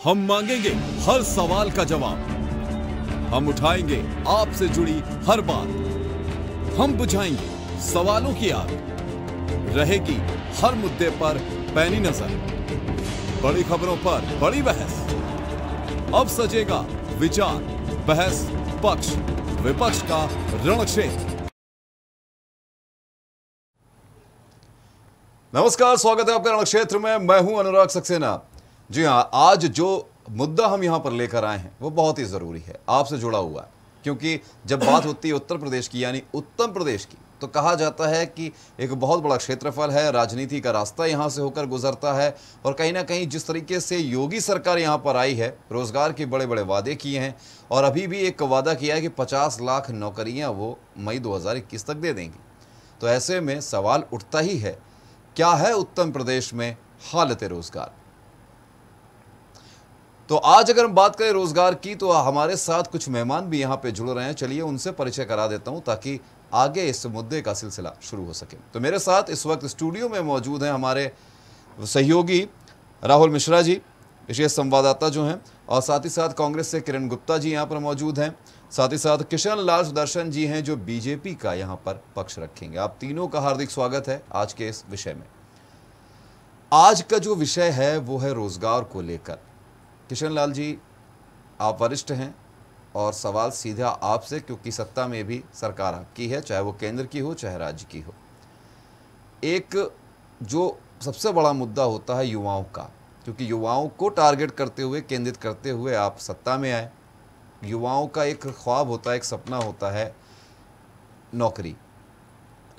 हम मांगेंगे हर सवाल का जवाब, हम उठाएंगे आपसे जुड़ी हर बात, हम बुझाएंगे सवालों की आग, रहेगी हर मुद्दे पर पैनी नजर, बड़ी खबरों पर बड़ी बहस। अब सजेगा विचार, बहस, पक्ष विपक्ष का रणक्षेत्र। नमस्कार, स्वागत है आपका रणक्षेत्र में। मैं हूं अनुराग सक्सेना। जी हां, आज जो मुद्दा हम यहां पर लेकर आए हैं वो बहुत ही जरूरी है, आपसे जुड़ा हुआ है। क्योंकि जब बात होती है उत्तर प्रदेश की, यानी उत्तम प्रदेश की, तो कहा जाता है कि एक बहुत बड़ा क्षेत्रफल है, राजनीति का रास्ता यहां से होकर गुजरता है। और कहीं ना कहीं जिस तरीके से योगी सरकार यहां पर आई है, रोजगार के बड़े बड़े वादे किए हैं और अभी भी एक वादा किया है कि 50 लाख नौकरियां वो मई 2021 तक दे देंगी। तो ऐसे में सवाल उठता ही है, क्या है उत्तर प्रदेश में हालत रोजगार। तो आज अगर हम बात करें रोजगार की, तो हमारे साथ कुछ मेहमान भी यहां पे जुड़ रहे हैं। चलिए उनसे परिचय करा देता हूं ताकि आगे इस मुद्दे का सिलसिला शुरू हो सके। तो मेरे साथ इस वक्त स्टूडियो में मौजूद हैं हमारे सहयोगी राहुल मिश्रा जी, विशेष संवाददाता जो हैं, और साथ ही साथ कांग्रेस से किरण गुप्ता जी यहाँ पर मौजूद हैं। साथ ही साथ किशन लाल सुदर्शन जी हैं जो बीजेपी का यहाँ पर पक्ष रखेंगे। आप तीनों का हार्दिक स्वागत है आज के इस विषय में। आज का जो विषय है वो है रोजगार को लेकर। किशन लाल जी, आप वरिष्ठ हैं और सवाल सीधा आपसे, क्योंकि सत्ता में भी सरकार आपकी है, चाहे वो केंद्र की हो चाहे राज्य की हो। एक जो सबसे बड़ा मुद्दा होता है युवाओं का, क्योंकि युवाओं को टारगेट करते हुए, केंद्रित करते हुए आप सत्ता में आए। युवाओं का एक ख्वाब होता है, एक सपना होता है नौकरी,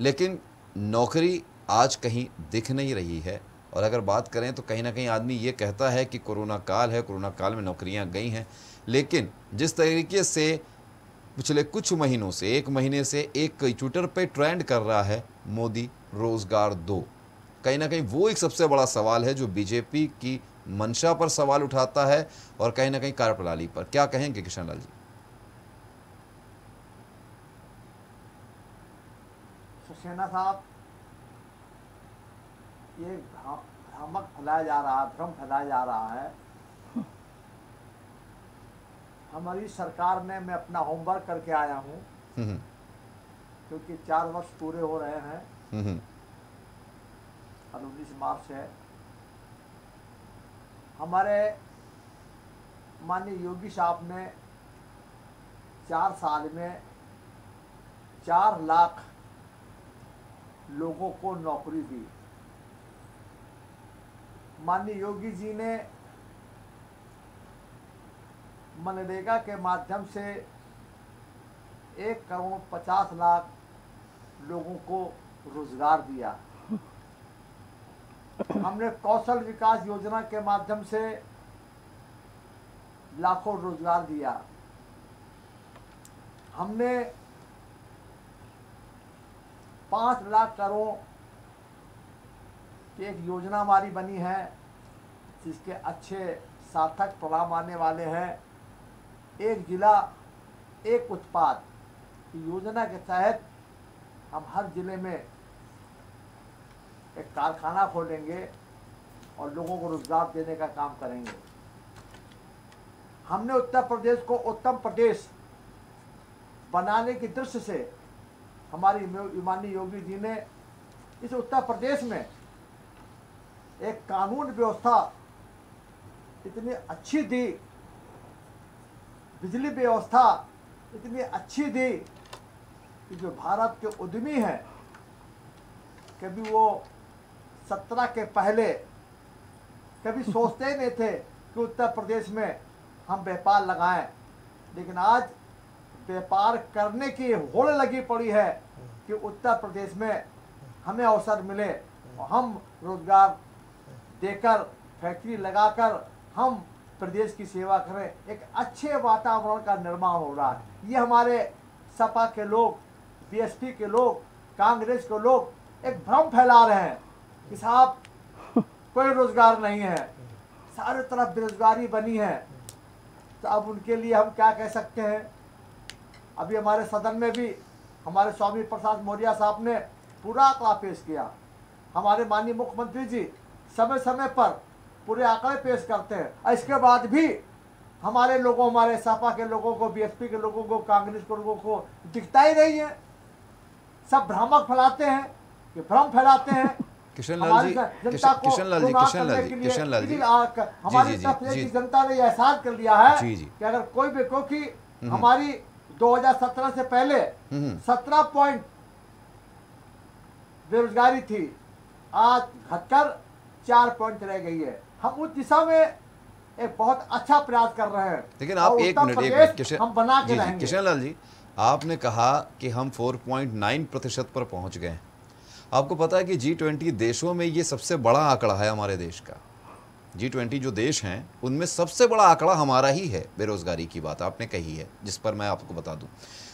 लेकिन नौकरी आज कहीं दिख नहीं रही है। और अगर बात करें तो कहीं ना कहीं आदमी ये कहता है कि कोरोना काल है, कोरोना काल में नौकरियां गई हैं, लेकिन जिस तरीके से पिछले कुछ महीनों से, एक महीने से एक ट्विटर पे ट्रेंड कर रहा है मोदी रोजगार दो, कहीं ना कहीं वो एक सबसे बड़ा सवाल है जो बीजेपी की मंशा पर सवाल उठाता है और कहीं ना कहीं कार्यप्रणाली पर। क्या कहेंगे किशन लाल जी? सक्सेना साहब, ये भ्रामक फैलाया जा रहा है, भ्रम फैलाया जा रहा है। हमारी सरकार ने, मैं अपना होमवर्क करके आया हूँ, क्योंकि 4 वर्ष पूरे हो रहे हैं, 19 मार्च है। हमारे माननीय योगी साहब ने 4 साल में 4 लाख लोगों को नौकरी दी। माननीय योगी जी ने मनरेगा के माध्यम से 1 करोड़ 50 लाख लोगों को रोजगार दिया। हमने कौशल विकास योजना के माध्यम से लाखों रोजगार दिया। हमने 5 लाख करोड़ की एक योजना हमारी बनी है, जिसके अच्छे सार्थक परिणाम आने वाले हैं। एक जिला एक उत्पाद योजना के तहत हम हर जिले में एक कारखाना खोलेंगे और लोगों को रोजगार देने का काम करेंगे। हमने उत्तर प्रदेश को उत्तम प्रदेश बनाने की दृष्टि से हमारी माननीय योगी जी ने इस उत्तर प्रदेश में एक कानून व्यवस्था इतनी अच्छी दी, बिजली व्यवस्था इतनी अच्छी दी कि जो भारत के उद्यमी हैं, कभी वो 17 के पहले कभी सोचते ही नहीं थे कि उत्तर प्रदेश में हम व्यापार लगाएं, लेकिन आज व्यापार करने की होड़ लगी पड़ी है कि उत्तर प्रदेश में हमें अवसर मिले और हम रोजगार देकर, फैक्ट्री लगाकर हम प्रदेश की सेवा करें। एक अच्छे वातावरण का निर्माण हो रहा है। ये हमारे सपा के लोग, बीएसपी के लोग, कांग्रेस के लोग एक भ्रम फैला रहे हैं कि साहब कोई रोजगार नहीं है, सारे तरफ बेरोजगारी बनी है। तो अब उनके लिए हम क्या कह सकते हैं। अभी हमारे सदन में भी हमारे स्वामी प्रसाद मौर्य साहब ने पूरा आंकड़ा पेश किया। हमारे माननीय मुख्यमंत्री जी समय समय पर पूरे आंकड़े पेश करते हैं। इसके बाद भी हमारे लोगों, हमारे सपा के लोगों को, बीएसपी के लोगों को, कांग्रेस के लोगों को दिखता ही नहीं है। सब भ्रामक फैलाते हैं, ये भ्रम फैलाते हैं किशनलाल जी, जनता को किशनलाल जी, किशनलाल जी, हमारी तरफ से जनता ने एहसास कर लिया है कि अगर कोई भी, क्योंकि हमारी 2017 से पहले 17 पॉइंट बेरोजगारी थी, आज घटकर 4 पॉइंट रह गई है। हम उस दिशा में एक बहुत अच्छा प्रयास कर रहे हैं। लेकिन आप एक मिनट, हम बना के रहेंगे। किशनलाल जी, आपने कहा कि हम 4.9% पर पहुंच गए। आपको पता है कि G20 देशों में ये सबसे बड़ा आंकड़ा है हमारे देश का। G20 जो देश हैं उनमें सबसे बड़ा आंकड़ा हमारा ही है। बेरोजगारी की बात आपने कही है, जिस पर मैं आपको बता दूं।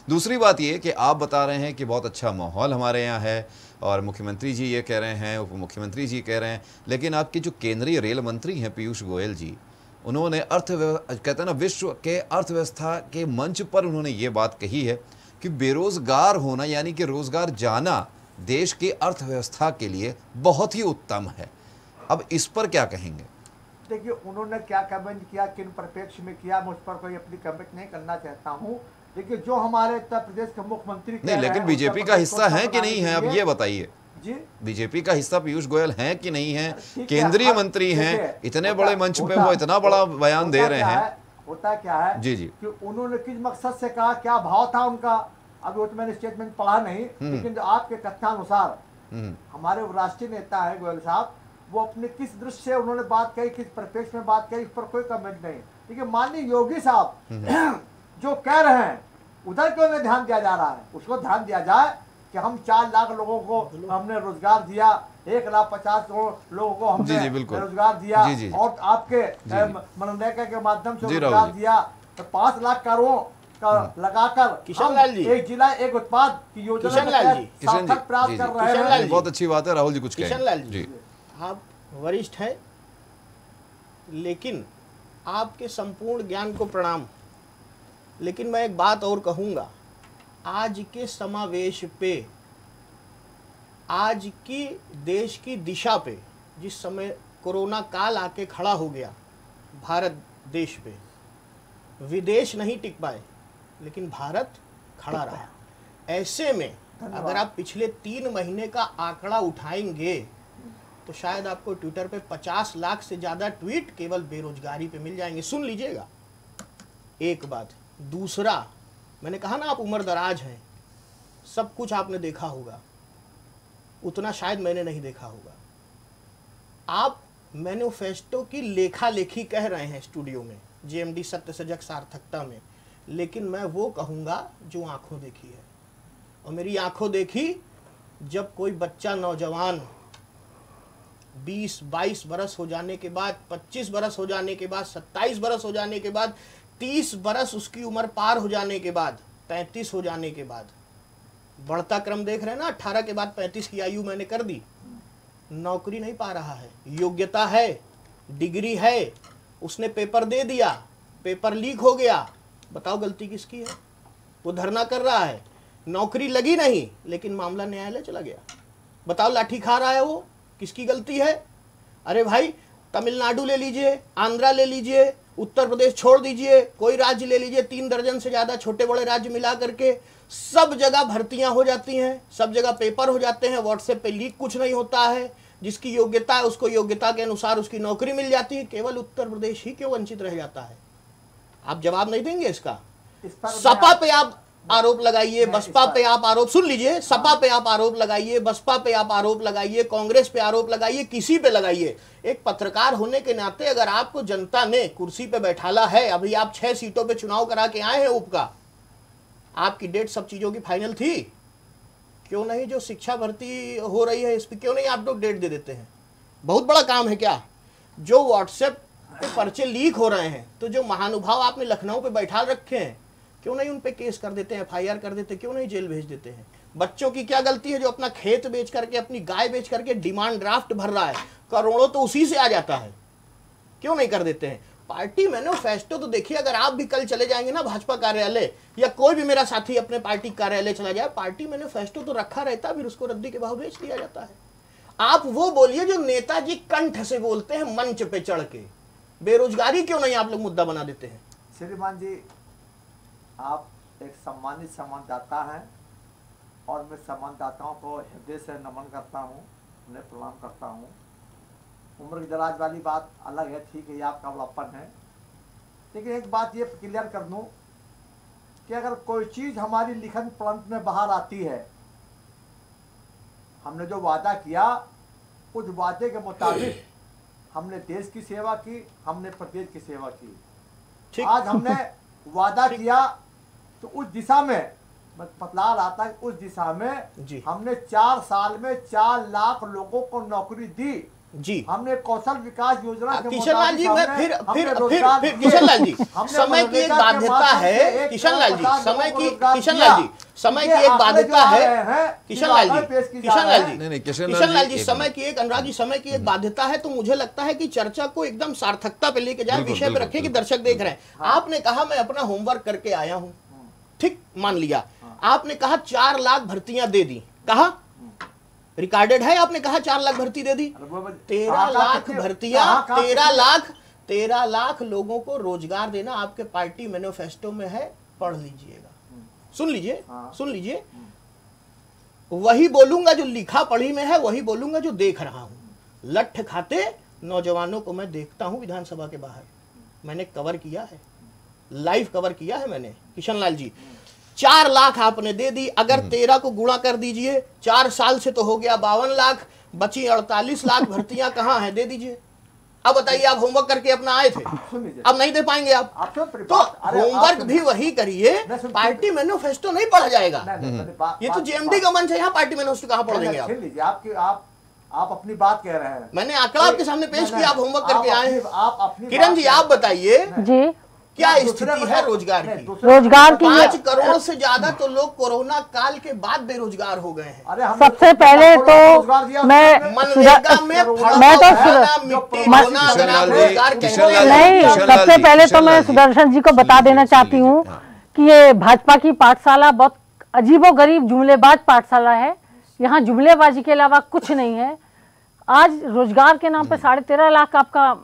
दूसरी बात ये कि आप बता रहे हैं कि बहुत अच्छा माहौल हमारे यहाँ है, और मुख्यमंत्री जी ये कह रहे हैं, उप मुख्यमंत्री जी कह रहे हैं, लेकिन आपके जो केंद्रीय रेल मंत्री हैं पीयूष गोयल जी, उन्होंने कहते हैं ना, विश्व के अर्थव्यवस्था के मंच पर उन्होंने ये बात कही है कि बेरोजगार होना यानी कि रोजगार जाना देश की अर्थव्यवस्था के लिए बहुत ही उत्तम है। अब इस पर क्या कहेंगे? देखिए, उन्होंने क्या कमेंट किया, किन परिप्रेक्ष्य में किया, मुझ पर कोई अपनी कमेंट नहीं करना चाहता हूँ। देखिए, जो हमारे उत्तर प्रदेश के मुख्यमंत्री नहीं, लेकिन बीजेपी का हिस्सा है कि नहीं है, अब ये बताइए जी। बीजेपी का हिस्सा पीयूष गोयल हैं कि नहीं है? केंद्रीय मंत्री हैं, इतने बड़े मंच पे वो इतना बड़ा बयान दे रहे हैं। होता क्या है जी जी, कि उन्होंने किस मकसद से कहा, क्या भाव था उनका, अभी वो तो मैंने स्टेटमेंट पढ़ा नहीं, लेकिन जो आपके कथनानुसार हमारे राष्ट्रीय नेता है गोयल साहब, वो अपने किस दृष्टि से उन्होंने बात कही, किस परिप्रेक्ष्य में बात कही, इस पर कोई कमेंट नहीं। लेकिन माननीय योगी साहब जो कह रहे हैं उधर क्यों नहीं ध्यान दिया जा रहा है? उसको ध्यान दिया जाए कि हम 4 लाख लोगों को हमने रोजगार दिया, 1,50,000 लोगों को हमने रोजगार दिया, और आपके मनरेगा के माध्यम से रोजगार दिया, तो 5 लाख करोड़ का लगाकर किशनलाल जी एक जिला एक उत्पाद की योजना प्राप्त कर रहे हैं। बहुत अच्छी बात है। राहुल जी कुछ कहें? किशनलाल जी, आप वरिष्ठ हैं, लेकिन आपके संपूर्ण ज्ञान को प्रणाम। लेकिन मैं एक बात और कहूंगा, आज के समावेश पे, आज की देश की दिशा पे, जिस समय कोरोना काल आके खड़ा हो गया भारत देश पे, विदेश नहीं टिक पाए लेकिन भारत खड़ा रहा। ऐसे में अगर आप पिछले 3 महीने का आंकड़ा उठाएंगे तो शायद आपको ट्विटर पे 50 लाख से ज्यादा ट्वीट केवल बेरोजगारी पे मिल जाएंगे। सुन लीजिएगा एक बात। दूसरा, मैंने कहा ना, आप उम्र दराज हैं, सब कुछ आपने देखा होगा, उतना शायद मैंने नहीं देखा होगा। आप मैनिफेस्टो की लेखा लेखी कह रहे हैं स्टूडियो में, जेएमडी सत्य सजग सार्थकता में, लेकिन मैं वो कहूंगा जो आंखों देखी है। और मेरी आंखों देखी, जब कोई बच्चा नौजवान 20-22 बरस हो जाने के बाद, 25 बरस हो जाने के बाद, 27 बरस हो जाने के बाद, 30 बरस उसकी उम्र पार हो जाने के बाद, 35 हो जाने के बाद, बढ़ता क्रम देख रहे हैं ना, 18 के बाद 35 की आयु मैंने कर दी, नौकरी नहीं पा रहा है। योग्यता है, डिग्री है, उसने पेपर दे दिया, पेपर लीक हो गया, बताओ गलती किसकी है? वो धरना कर रहा है, नौकरी लगी नहीं, लेकिन मामला न्यायालय चला गया, बताओ लाठी खा रहा है वो, किसकी गलती है? अरे भाई, तमिलनाडु ले लीजिए, आंध्रा ले लीजिए, उत्तर प्रदेश छोड़ दीजिए, कोई राज्य ले लीजिए, 3 दर्जन से ज्यादा छोटे बड़े राज्य मिला करके सब जगह भर्तियां हो जाती हैं, सब जगह पेपर हो जाते हैं, व्हाट्सएप पे लीक कुछ नहीं होता है, जिसकी योग्यता है उसको योग्यता के अनुसार उसकी नौकरी मिल जाती है। केवल उत्तर प्रदेश ही क्यों वंचित रह जाता है? आप जवाब नहीं देंगे इसका? सपा पे आप आरोप लगाइए, बसपा पे आप आरोप, सुन लीजिए, सपा पे आप आरोप लगाइए, बसपा पे आप आरोप लगाइए, कांग्रेस पे आरोप लगाइए, किसी पे लगाइए। एक पत्रकार होने के नाते अगर आपको जनता ने कुर्सी पे बैठाला है, अभी आप 6 सीटों पे चुनाव करा के आए हैं उप का, आपकी डेट सब चीजों की फाइनल थी, क्यों नहीं जो शिक्षा भर्ती हो रही है इस पर क्यों नहीं आप लोग डेट दे देते हैं? बहुत बड़ा काम है क्या? जो व्हाट्सएप पे पर्चे लीक हो रहे हैं, तो जो महानुभाव आपने लखनऊ पे बैठा रखे हैं, क्यों नहीं उन पे केस कर देते हैं, एफआईआर कर देते, क्यों नहीं जेल भेज देते हैं? बच्चों की क्या गलती है जो अपना खेत बेच करके, अपनी गाय बेच करके डिमांड ड्राफ्ट भर रहा है, करोड़ों तो उसी से आ जाता है, क्यों नहीं कर देते हैं? पार्टी मैनिफेस्टो तो देखिए, अगर आप भी कल चले जाएंगे ना भाजपा कार्यालय, या कोई भी मेरा साथी अपने पार्टी कार्यालय चला जाए, पार्टी मैनिफेस्टो तो रखा रहता है, फिर उसको रद्दी के भाव बेच दिया जाता है। आप वो बोलिए जो नेताजी कंठ से बोलते हैं मंच पे चढ़ के। बेरोजगारी क्यों नहीं आप लोग मुद्दा बना देते हैं? श्रीमान जी, आप एक सम्मानित संवाददाता हैं और मैं संवाददाताओं को हृदय से नमन करता हूं, उन्हें प्रणाम करता हूं। उम्र की दराज वाली बात अलग है, ठीक है, ये आपका बड़प्पन है, लेकिन एक बात ये क्लियर कर दूं कि अगर कोई चीज़ हमारी लिखन पढ़त में बाहर आती है, हमने जो वादा किया उस वादे के मुताबिक हमने देश की सेवा की, हमने प्रदेश की सेवा की। आज हमने वादा किया तो उस दिशा में मैं बतला रहा था, उस दिशा में हमने 4 साल में 4 लाख लोगों को नौकरी दी जी। हमने कौशल विकास योजना के किशनलाल जी, मैं फिर किशनलाल जी, समय की एक बाध्यता है किशनलाल जी, समय की एक बाध्यता है किशनलाल जी, समय की एक, अनुराग जी, समय की एक बाध्यता है। तो मुझे लगता है कि चर्चा को एकदम सार्थकता पे लेके जाए, विषय पे रखे कि दर्शक देख रहे हैं। आपने कहा मैं अपना होमवर्क करके आया हूं, ठीक, मान लिया। आपने कहा 4 लाख भर्तियां दे दी, कहा रिकॉर्डेड है, आपने कहा 4 लाख भर्ती दे दी। 13 लाख भर्तियां, 13 लाख लोगों को रोजगार देना आपके पार्टी मैनिफेस्टो में है, पढ़ लीजिएगा, सुन लीजिए, सुन लीजिए। वही बोलूंगा जो लिखा पढ़ी में है, वही बोलूंगा जो देख रहा हूं। लठ खाते नौजवानों को मैं देखता हूं विधानसभा के बाहर, मैंने कवर किया है, लाइव कवर किया है मैंने। किशनलाल जी, 4 लाख आपने दे दी, अगर 13 को गुणा कर दीजिए, 4 साल से तो हो गया 52 लाख, बची 48 लाख भर्तियां कहां हैं, दे दीजिए। अब बताइए, आप होमवर्क करके अपना आए थे, अब नहीं दे पाएंगे आप तो होमवर्क भी वही करिए। पार्टी मैनिफेस्टो नहीं पढ़ा जाएगा, ये तो जेएमडी का मंच है, यहाँ पार्टी मैनिफेस्टो कहाँ पढ़ेंगे आप? आप अपनी बात कह रहे हैं, मैंने आंकड़ा आपके सामने पेश किया, आप होमवर्क करके आए। किरण जी, आप बताइए जी, क्या स्थिति है रोजगार की? रोजगार की 5 करोड़ से ज्यादा तो लोग कोरोना काल के बाद बेरोजगार हो गए हैं। सबसे पहले तो सबसे पहले तो मैं सुदर्शन जी को बता देना चाहती हूँ कि ये भाजपा की पाठशाला बहुत अजीबोगरीब जुमलेबाज पाठशाला है। यहाँ जुमलेबाजी के अलावा कुछ नहीं है। आज रोजगार के नाम पे 13.5 लाख आपका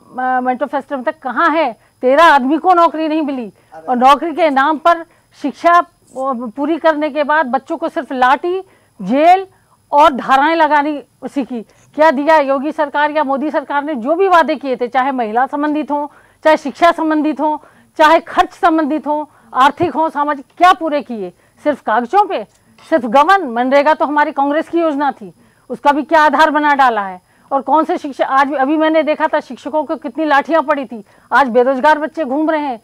मैनिफेस्टो तक कहाँ है? 13 आदमी को नौकरी नहीं मिली, और नौकरी के नाम पर शिक्षा पूरी करने के बाद बच्चों को सिर्फ लाठी, जेल और धाराएं लगानी सीखी। क्या दिया योगी सरकार या मोदी सरकार ने? जो भी वादे किए थे, चाहे महिला संबंधित हो, चाहे शिक्षा संबंधित हो, चाहे खर्च संबंधित हो, आर्थिक हो, सामाजिक, क्या पूरे किए? सिर्फ कागजों पे, सिर्फ गबन। मनरेगा तो हमारी कांग्रेस की योजना थी, उसका भी क्या आधार बना डाला है? और कौन से शिक्षक, आज अभी मैंने देखा था शिक्षकों को कितनी लाठियां पड़ी थी। आज बेरोजगार बच्चे घूम रहे हैं।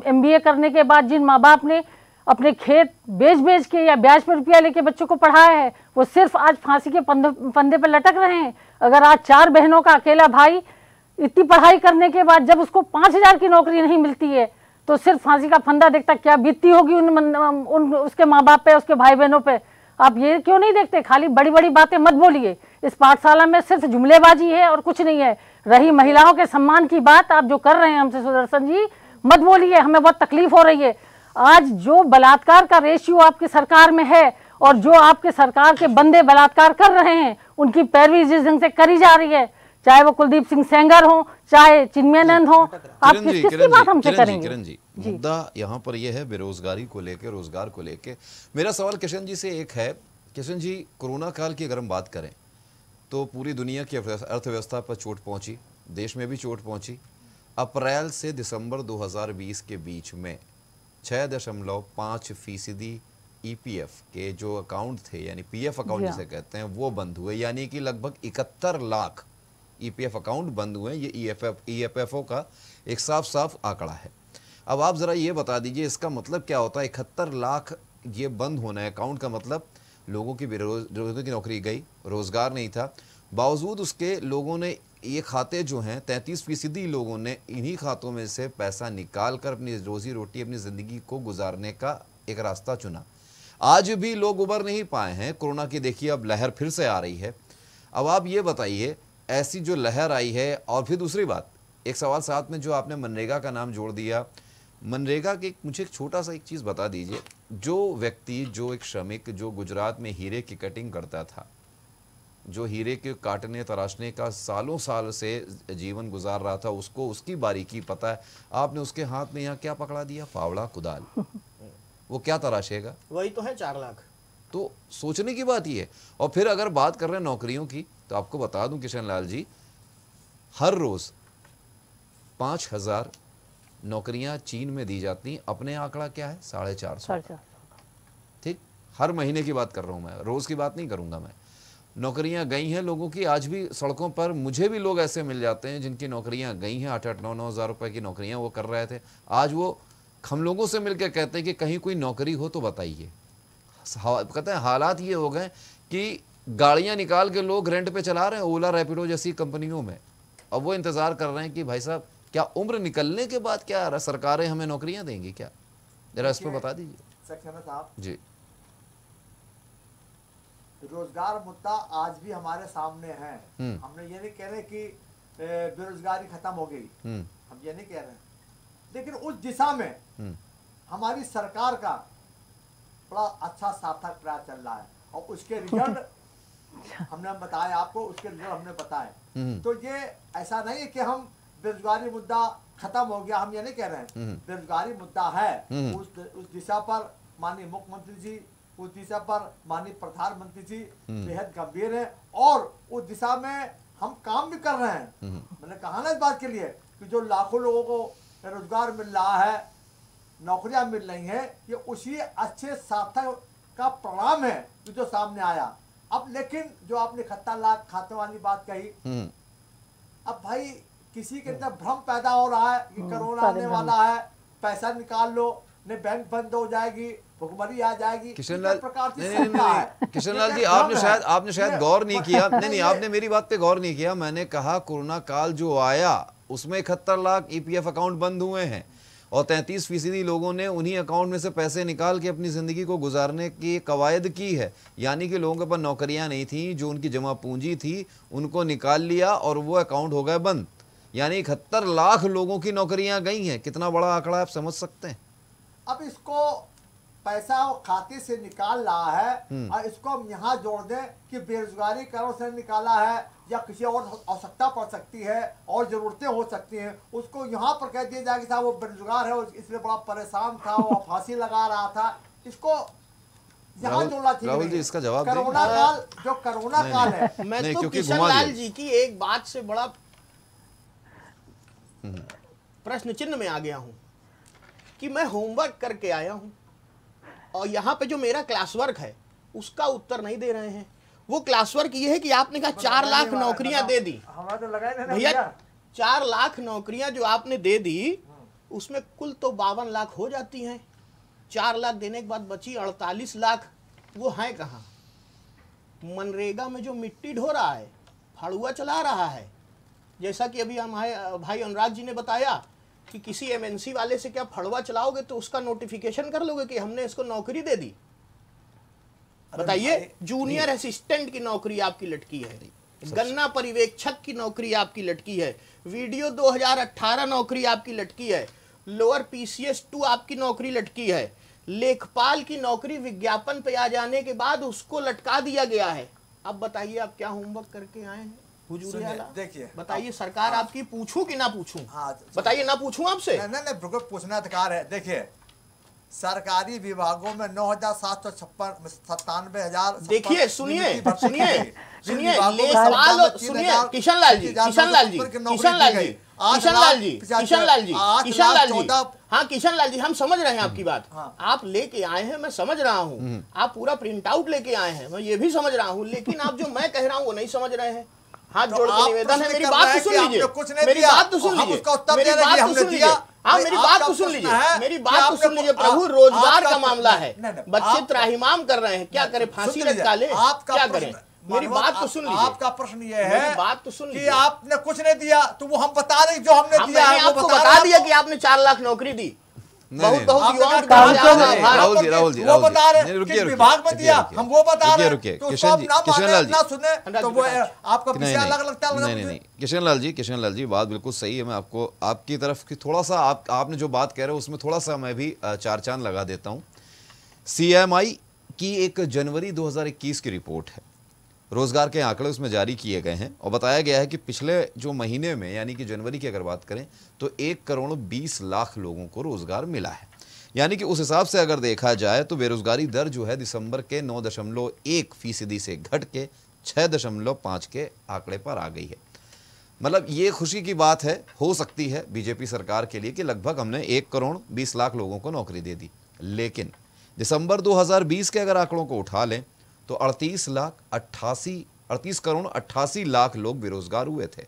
MBA करने के बाद जिन माँ बाप ने अपने खेत बेच के या ब्याज पर रुपया लेके बच्चों को पढ़ाया है, वो सिर्फ आज फांसी के फंदे पर लटक रहे हैं। अगर आज 4 बहनों का अकेला भाई इतनी पढ़ाई करने के बाद जब उसको 5,000 की नौकरी नहीं मिलती है, तो सिर्फ फांसी का फंदा देखता, क्या बीतती होगी उन उसके माँ बाप पे, उसके भाई बहनों पे? आप ये क्यों नहीं देखते? खाली बड़ी बड़ी बातें मत बोलिए। इस पाठशाला में सिर्फ जुमलेबाजी है और कुछ नहीं है। रही महिलाओं के सम्मान की बात, आप जो कर रहे हैं हमसे सुदर्शन जी, मत बोलिए, हमें बहुत तकलीफ हो रही है। आज जो बलात्कार का रेशियो आपकी सरकार में है और जो आपके सरकार के बंदे बलात्कार कर रहे हैं, उनकी पैरवी जिस ढंग से करी जा रही है, चाहे वो कुलदीप सिंह सेंगर हो, चाहे चिन्मयानंद हो, आप किसकी बात हमसे करेंगे? किरण जी, मुद्दा यहाँ पर यह है बेरोजगारी को लेकर, रोजगार को लेकर। मेरा सवाल किशन जी से एक है, किशन जी, कोरोना काल की अगर हम बात करें तो पूरी दुनिया की अर्थव्यवस्था पर चोट पहुंची, देश में भी चोट पहुंची। अप्रैल से दिसंबर 2020 के बीच में 6.5% EPF के जो अकाउंट थे, यानी PF अकाउंट जिसे कहते हैं, वो बंद हुए। यानी कि लगभग 71 लाख EPF अकाउंट बंद हुए। ये EFFO का एक साफ आंकड़ा है। अब आप ज़रा ये बता दीजिए, इसका मतलब क्या होता है? 71 लाख ये बंद होना है अकाउंट का मतलब लोगों की बेरोजगारी की नौकरी गई, रोज़गार नहीं था। बावजूद उसके लोगों ने ये खाते जो हैं 33% लोगों ने इन्हीं खातों में से पैसा निकाल कर अपनी रोज़ी रोटी, अपनी ज़िंदगी को गुजारने का एक रास्ता चुना। आज भी लोग उबर नहीं पाए हैं। कोरोना की देखिए अब लहर फिर से आ रही है। अब आप ये बताइए, ऐसी जो लहर आई है, और फिर दूसरी बात, एक सवाल साथ में जो आपने मनरेगा का नाम जोड़ दिया, मनरेगा के मुझे एक छोटा सा एक चीज़ बता दीजिए। जो व्यक्ति, जो एक श्रमिक जो गुजरात में हीरे की कटिंग करता था, जो हीरे के काटने तराशने का सालों साल से जीवन गुजार रहा था, उसको उसकी बारीकी पता है, आपने उसके हाथ में यहाँ क्या पकड़ा दिया? फावड़ा, कुदाल। वो क्या तराशेगा? वही तो है 4 लाख। तो सोचने की बात ये है। और फिर अगर बात कर रहे हैं नौकरियों की, तो आपको बता दूं किशन लाल जी, हर रोज 5,000 नौकरियां चीन में दी जाती हैं। अपने आंकड़ा क्या है? 450। ठीक, हर महीने की बात कर रहा हूं मैं, रोज की बात नहीं करूंगा मैं। नौकरियां गई हैं लोगों की। आज भी सड़कों पर मुझे भी लोग ऐसे मिल जाते हैं जिनकी नौकरियां गई हैं, 8-8, 9-9 हज़ार रुपए की नौकरियां वो कर रहे थे। आज वो हम लोगों से मिलकर कहते हैं कि कहीं कोई नौकरी हो तो बताइए। कहते हैं हालात ये हो गए कि गाड़ियां निकाल के लोग रेंट पे चला रहे हैं, ओला, रैपिडो जैसी कंपनियों में। अब वो इंतजार कर रहे हैं कि भाई साहब क्या उम्र निकलने के बाद क्या सरकारें हमें नौकरियां देंगी क्या? जरा इस पर बता दीजिए सक्सेना साहब जी। रोजगार मुद्दा आज भी हमारे सामने है। हमने ये नहीं कह रहे कि बेरोजगारी खत्म हो गई, हम ये नहीं कह रहे, लेकिन उस दिशा में हमारी सरकार का बड़ा अच्छा सार्थक प्रयास चल रहा है और उसके रिजल्ट हमने बताया आपको, उसके रिजल्ट हमने बताए। तो ये ऐसा नहीं है कि हम बेरोजगारी मुद्दा खत्म हो गया, हम ये नहीं कह रहे हैं। बेरोजगारी मुद्दा है, उस दिशा पर माननीय मुख्यमंत्री जी, उस दिशा पर माननीय प्रधानमंत्री जी बेहद गंभीर है और उस दिशा में हम काम भी कर रहे हैं। मैंने कहा ना इस बात के लिए कि जो लाखों लोगों को रोजगार मिल रहा है, नौकरियां मिल रही हैं, ये उसी अच्छे सार्थक का परिणाम है जो सामने आया। अब लेकिन जो आपने 71 लाख खातों वाली बात कही, अब भाई किसी के अंदर भ्रम पैदा हो रहा है कि कोरोना आने वाला है, पैसा निकाल लो, ने बैंक बंद हो जाएगी, भुखमरी आ जाएगी। किशन लाल, किशन लाल जी, आपने आपने शायद गौर नहीं किया। नहीं, आपने मेरी बात पे गौर नहीं किया। मैंने कहा कोरोना काल जो आया उसमें 71 लाख EPF अकाउंट बंद हुए हैं और 33% लोगों ने उन्हीं अकाउंट में से पैसे निकाल के अपनी जिंदगी को गुजारने की कवायद की है। यानी कि लोगों के पास नौकरियां नहीं थी, जो उनकी जमा पूंजी थी उनको निकाल लिया और वो अकाउंट हो गए बंद। यानी 71 लाख लोगों की नौकरियां गई हैं। कितना बड़ा आंकड़ा आप समझ सकते हैं। अब इसको पैसा वो खाते से निकाल रहा है और इसको हम यहाँ जोड़ दें कि बेरोजगारी करों से निकाला है या किसी और आवश्यकता पड़ सकती है और जरूरतें हो सकती हैं, उसको यहाँ पर कह दिया जाए कि साहब वो बेरोजगार है और इसलिए बड़ा परेशान था, वो फांसी लगा रहा था। इसको यहाँ जोड़ना चाहिए। राहुल जी, इसका जवाब कोरोना काल, जो कोरोना काल है, मैं तो किशन लाल जी की एक बात से बड़ा प्रश्न चिन्ह में आ गया हूँ कि मैं होमवर्क करके आया हूँ और यहाँ पे जो मेरा क्लास वर्क है उसका उत्तर नहीं दे रहे हैं। वो क्लास वर्क ये है कि आपने कहा 4 लाख नौकरियां दे दी। भैया 4 लाख नौकरियां जो आपने दे दी उसमें कुल तो 52 लाख हो जाती हैं। 4 लाख देने के बाद बची 48 लाख, वो हैं कहाँ? मनरेगा में जो मिट्टी ढो रहा है, फाड़ुआ चला रहा है। जैसा कि अभी हमारे भाई अनुराग जी ने बताया कि किसी MNC वाले से क्या फड़वा चलाओगे तो उसका नोटिफिकेशन कर लोगे कि हमने इसको नौकरी दे दी। बताइए, जूनियर असिस्टेंट की नौकरी आपकी लटकी है, गन्ना पर्यवेक्षक की नौकरी आपकी लटकी है, वीडियो 2018 नौकरी आपकी लटकी है, लोअर PCS 2 आपकी नौकरी लटकी है, लेखपाल की नौकरी विज्ञापन पे आ जाने के बाद उसको लटका दिया गया है। अब बताइए आप क्या होमवर्क करके आए हैं? देखिए, बताइए, सरकार आपकी पूछूं कि ना पूछूं? बताइए, ना पूछूं आपसे? नहीं, बिल्कुल पूछना अधिकार है। देखिए, सरकारी विभागों में 9,797,000। देखिए, सुनिए लेखपाल, सुनिए किशन लाल जी, हाँ किशन लाल जी, हम समझ रहे हैं आपकी बात। आप लेके आए हैं, मैं समझ रहा हूँ, आप पूरा प्रिंट आउट लेके आए हैं, मैं ये भी समझ रहा हूँ, लेकिन आप जो मैं कह रहा हूँ वो नहीं समझ रहे हैं। हाथ जोड़ के निवेदन है, मेरी बात तो सुन लीजिए, मेरी बात तो सुन लीजिए, मेरी बात तो सुन लीजिए, हाँ मेरी बात तो सुन लीजिए, मेरी बात तो सुन लीजिए। प्रभु, रोजगार का मामला है, बच्चे त्राहिमाम कर रहे हैं, क्या करें? फांसी लटका ले, क्या करें? मेरी बात तो सुन लीजिए। आपका प्रश्न ये है, बात तो सुन लीजिए, आपने कुछ नहीं दिया तो वो हम बता रहे जो हमने दिया है, आपको बता दिया कि आपने 4 लाख नौकरी दी। बहुत युवाओं को राहुल जी, वो बता रहे किस विभाग में दिया, हम वो बता रहे हैं। किशन लाल जी, सुने तो वो आपका विषय अलग लगता है। नहीं, किशन लाल जी बात बिल्कुल सही है। मैं आपको आपकी तरफ की थोड़ा सा आपने जो बात कह रहे हो उसमें थोड़ा सा मैं भी 4 चांद लगा देता हूं। CMI की एक जनवरी 2021 की रिपोर्ट है रोजगार के आंकड़े उसमें जारी किए गए हैं और बताया गया है कि पिछले जो महीने में यानी कि जनवरी की अगर बात करें तो 1,20,00,000 लोगों को रोजगार मिला है। यानी कि उस हिसाब से अगर देखा जाए तो बेरोजगारी दर जो है दिसंबर के 9.1% से घट के 6.5 के आंकड़े पर आ गई है। मतलब ये खुशी की बात है, हो सकती है बीजेपी सरकार के लिए कि लगभग हमने 1,20,00,000 लोगों को नौकरी दे दी, लेकिन दिसंबर 2020 के अगर आंकड़ों को उठा लें तो 38,88,00,000 लोग बेरोजगार हुए थे।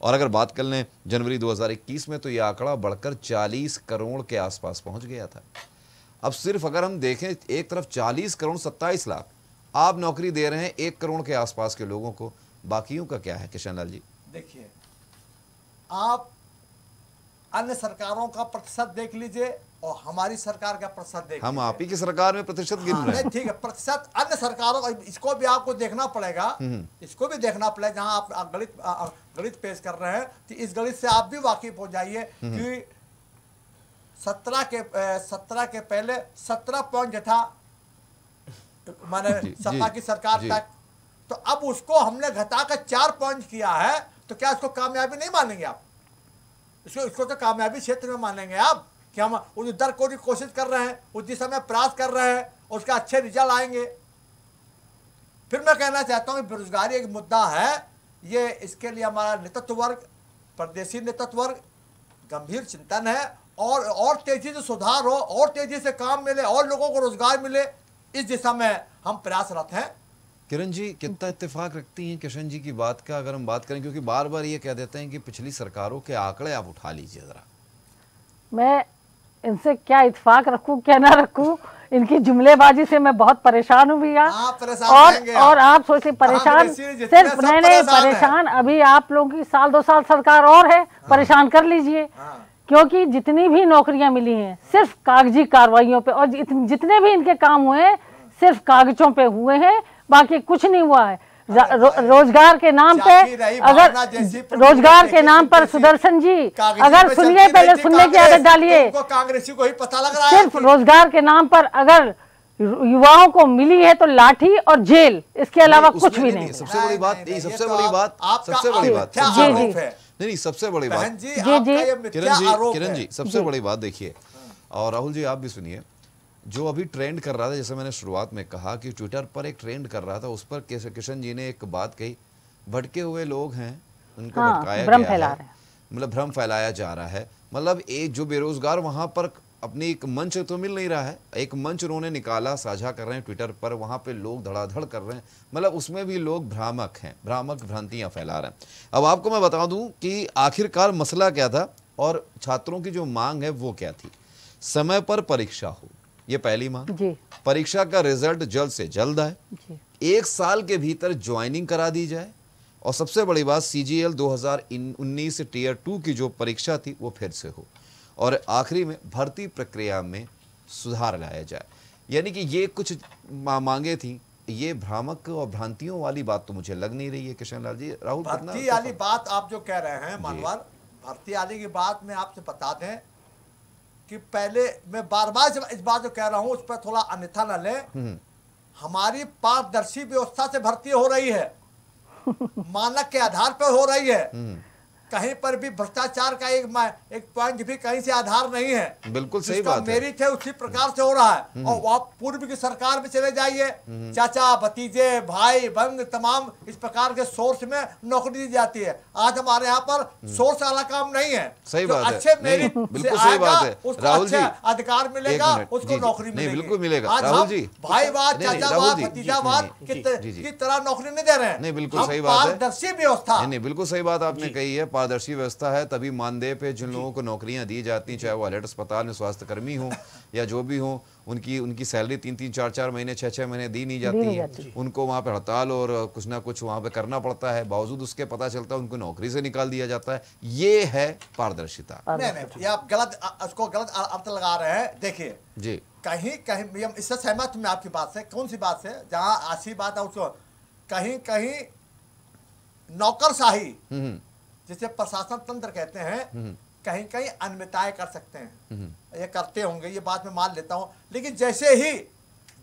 और अगर बात कर लें जनवरी 2021 में तो यह आंकड़ा बढ़कर 40 करोड़ के आसपास पहुंच गया था। अब सिर्फ अगर हम देखें एक तरफ 40,27,00,000 आप नौकरी दे रहे हैं 1 करोड़ के आसपास के लोगों को, बाकियों का क्या है किशन लाल जी? देखिए, आप अन्य सरकारों का प्रतिशत देख लीजिए और हमारी सरकार का प्रतिशत देख हम लीजिए। आप ही की सरकार में प्रतिशत गिन रहे हैं। ठीक है, प्रतिशत अन्य सरकारों का इसको भी आपको देखना पड़ेगा, इसको भी देखना पड़ेगा। जहां आप गणित पेश कर रहे हैं तो इस गणित से आप भी वाकिफ हो जाइए कि 17 के पहले 17 पॉइंट था माने सपा की सरकार तक, तो अब उसको हमने घटाकर 4 पॉइंट किया है, तो क्या इसको कामयाबी नहीं मानेंगे आप? इसको तो कामयाबी क्षेत्र में मानेंगे आप कि हम उस दर को भी कोशिश कर रहे हैं, उस दिशा में प्रयास कर रहे हैं, उसका अच्छे रिजल्ट आएंगे। फिर मैं कहना चाहता हूं कि बेरोजगारी एक मुद्दा है, ये इसके लिए हमारा नेतृत्व वर्ग, प्रदेशी नेतृत्व वर्ग गंभीर चिंतन है और तेजी से सुधार हो और तेजी से काम मिले और लोगों को रोजगार मिले, इस दिशा में हम प्रयासरत हैं। किरण जी कितना इत्तेफाक रखती हैं किशन जी की बात का अगर हम बात करें, क्योंकि बार बार ये कह देते हैं कि पिछली सरकारों के आंकड़े आप उठा लीजिए जरा। मैं इनसे क्या इत्तेफाक रखूं क्या ना रखूं, इनकी जुमलेबाजी से मैं बहुत परेशान हूँ भैया। और आप सोचिए परेशान सिर्फ नहीं परेशान, अभी आप लोगों की 2 साल सरकार और है, परेशान कर लीजिए। क्योंकि जितनी भी नौकरियां मिली हैं सिर्फ कागजी कार्रवाइयों पे और जितने भी इनके काम हुए हैं सिर्फ कागजों पे हुए हैं, बाकी कुछ नहीं हुआ है। रोजगार के नाम पे, अगर रोजगार के नाम पर सुदर्शन जी अगर सुनिए, पहले सुनने की आदत डालिए। कांग्रेसी को ही पता लग रहा है सिर्फ रोजगार के नाम पर अगर युवाओं को मिली है तो लाठी और जेल, इसके अलावा कुछ भी नहीं। सबसे बड़ी बात नहीं, सबसे बड़ी बात सबसे बड़ी बात नहीं, सबसे बड़ी बात किरण जी सबसे बड़ी बात देखिए, और राहुल जी आप भी सुनिए, जो अभी ट्रेंड कर रहा था, जैसे मैंने शुरुआत में कहा कि ट्विटर पर एक ट्रेंड कर रहा था, उस पर किशन जी ने एक बात कही, भटके हुए लोग हैं उनको भटकाया गया है, मतलब भ्रम फैलाया जा रहा है। मतलब एक जो बेरोजगार वहां पर अपनी एक मंच तो मिल नहीं रहा है, एक मंच उन्होंने निकाला, साझा कर रहे हैं ट्विटर पर, वहां पे लोग धड़ाधड़ कर रहे हैं, मतलब उसमें भी लोग भ्रामक हैं, भ्रामक भ्रांतियां फैला रहे हैं। अब आपको मैं बता दूं कि आखिरकार मसला क्या था और छात्रों की जो मांग है वो क्या थी। समय पर परीक्षा हो, ये पहली मांग, परीक्षा का रिजल्ट जल्द से जल्द आए, 1 साल के भीतर ज्वाइनिंग करा दी जाए, और सबसे बड़ी बात CGL 2019 Tier 2 की जो परीक्षा थी वो फिर से हो, और आखिरी में भर्ती प्रक्रिया में सुधार लाया जाए। यानी कि ये कुछ मांगे थी, ये भ्रामक और भ्रांतियों वाली बात तो मुझे लग नहीं रही है किशन लाल जी। राहुल, भर्ती वाली बात आप जो कह रहे हैं मानवर, भर्ती वाली की बात में आपसे बता दें कि पहले मैं बार बार इस बात जो कह रहा हूं उस पर थोड़ा अन्यथा न ले, हमारी पारदर्शी व्यवस्था से भर्ती हो रही है, मानक के आधार पर हो रही है, कहीं पर भी भ्रष्टाचार का एक पॉइंट भी कहीं से आधार नहीं है। बिल्कुल सही बात है, मेरिट है उसी प्रकार से हो रहा है। और आप पूर्व की सरकार में चले जाइए, चाचा भतीजे भाई बंद तमाम इस प्रकार के सोर्स में नौकरी दी जाती है। आज हमारे यहाँ पर सोर्स वाला काम नहीं है, सही बात है, अच्छे मेरिट बिल्कुल सही बात है, उसको अच्छा अधिकार मिलेगा, उसको नौकरी मिलेगी, बिल्कुल मिलेगा। राहुल जी भाईवाद चाचावाद भतीजावाद की तरह नौकरी नहीं दे रहे हैं। नहीं बिल्कुल सही बात है, पारदर्शी व्यवस्था, नहीं बिल्कुल सही बात आपने कही है, पारदर्शी व्यवस्था है, तभी मानदेय पे जिन लोगों को नौकरियां दी जाती, चाहे वो अलर्ट अस्पताल में स्वास्थ्य कर्मी हो या जो भी हो, उनकी सैलरी 3-3 4-4 महीने 6-6 महीने दी नहीं जाती है, उनको वहां पे हड़ताल और कुछ ना कुछ वहां पे करना पड़ता है, बावजूद उसके पता चलता है उनको नौकरी से निकाल दिया जाता है। ये है पारदर्शिता। नहीं, आप गलत उसको गलत अर्थ लगा रहे हैं। देखिए जी, कहीं कहीं इससे सहमत हूं मैं आपकी बात से। कौन सी बात से? जहां ऐसी बात है उसको कहीं कहीं नौकरशाही जिसे प्रशासन तंत्र कहते हैं, कहीं कहीं अनियमितताएं कर सकते हैं, ये करते होंगे, ये बात मैं मान लेता हूं। लेकिन जैसे ही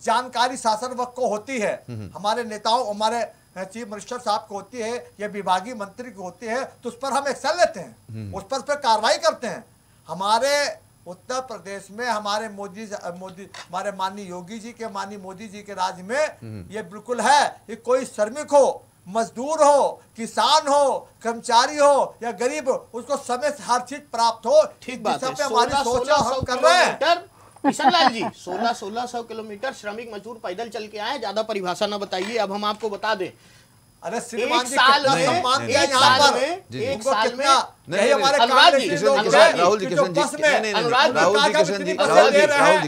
जानकारी शासन वर्ग को होती है, हमारे नेताओं हमारे चीफ मिनिस्टर साहब को होती है या विभागीय मंत्री की होती है, तो उस पर हम एक्शन लेते हैं, उस पर कार्रवाई करते हैं। हमारे उत्तर प्रदेश में हमारे हमारे माननीय योगी जी के, माननीय मोदी जी के राज में ये बिल्कुल है कि कोई श्रमिक हो, मजदूर हो, किसान हो, कर्मचारी हो या गरीब, उसको समय से हर चीज प्राप्त हो। ठीक बात है। हमारी सोच हम कर रहे हैं। किशन लाल जी, 1600 किलोमीटर श्रमिक मजदूर पैदल चल के आए, ज्यादा परिभाषा ना बताइए, अब हम आपको बता दें। अरे एक साल में हमारे राहुल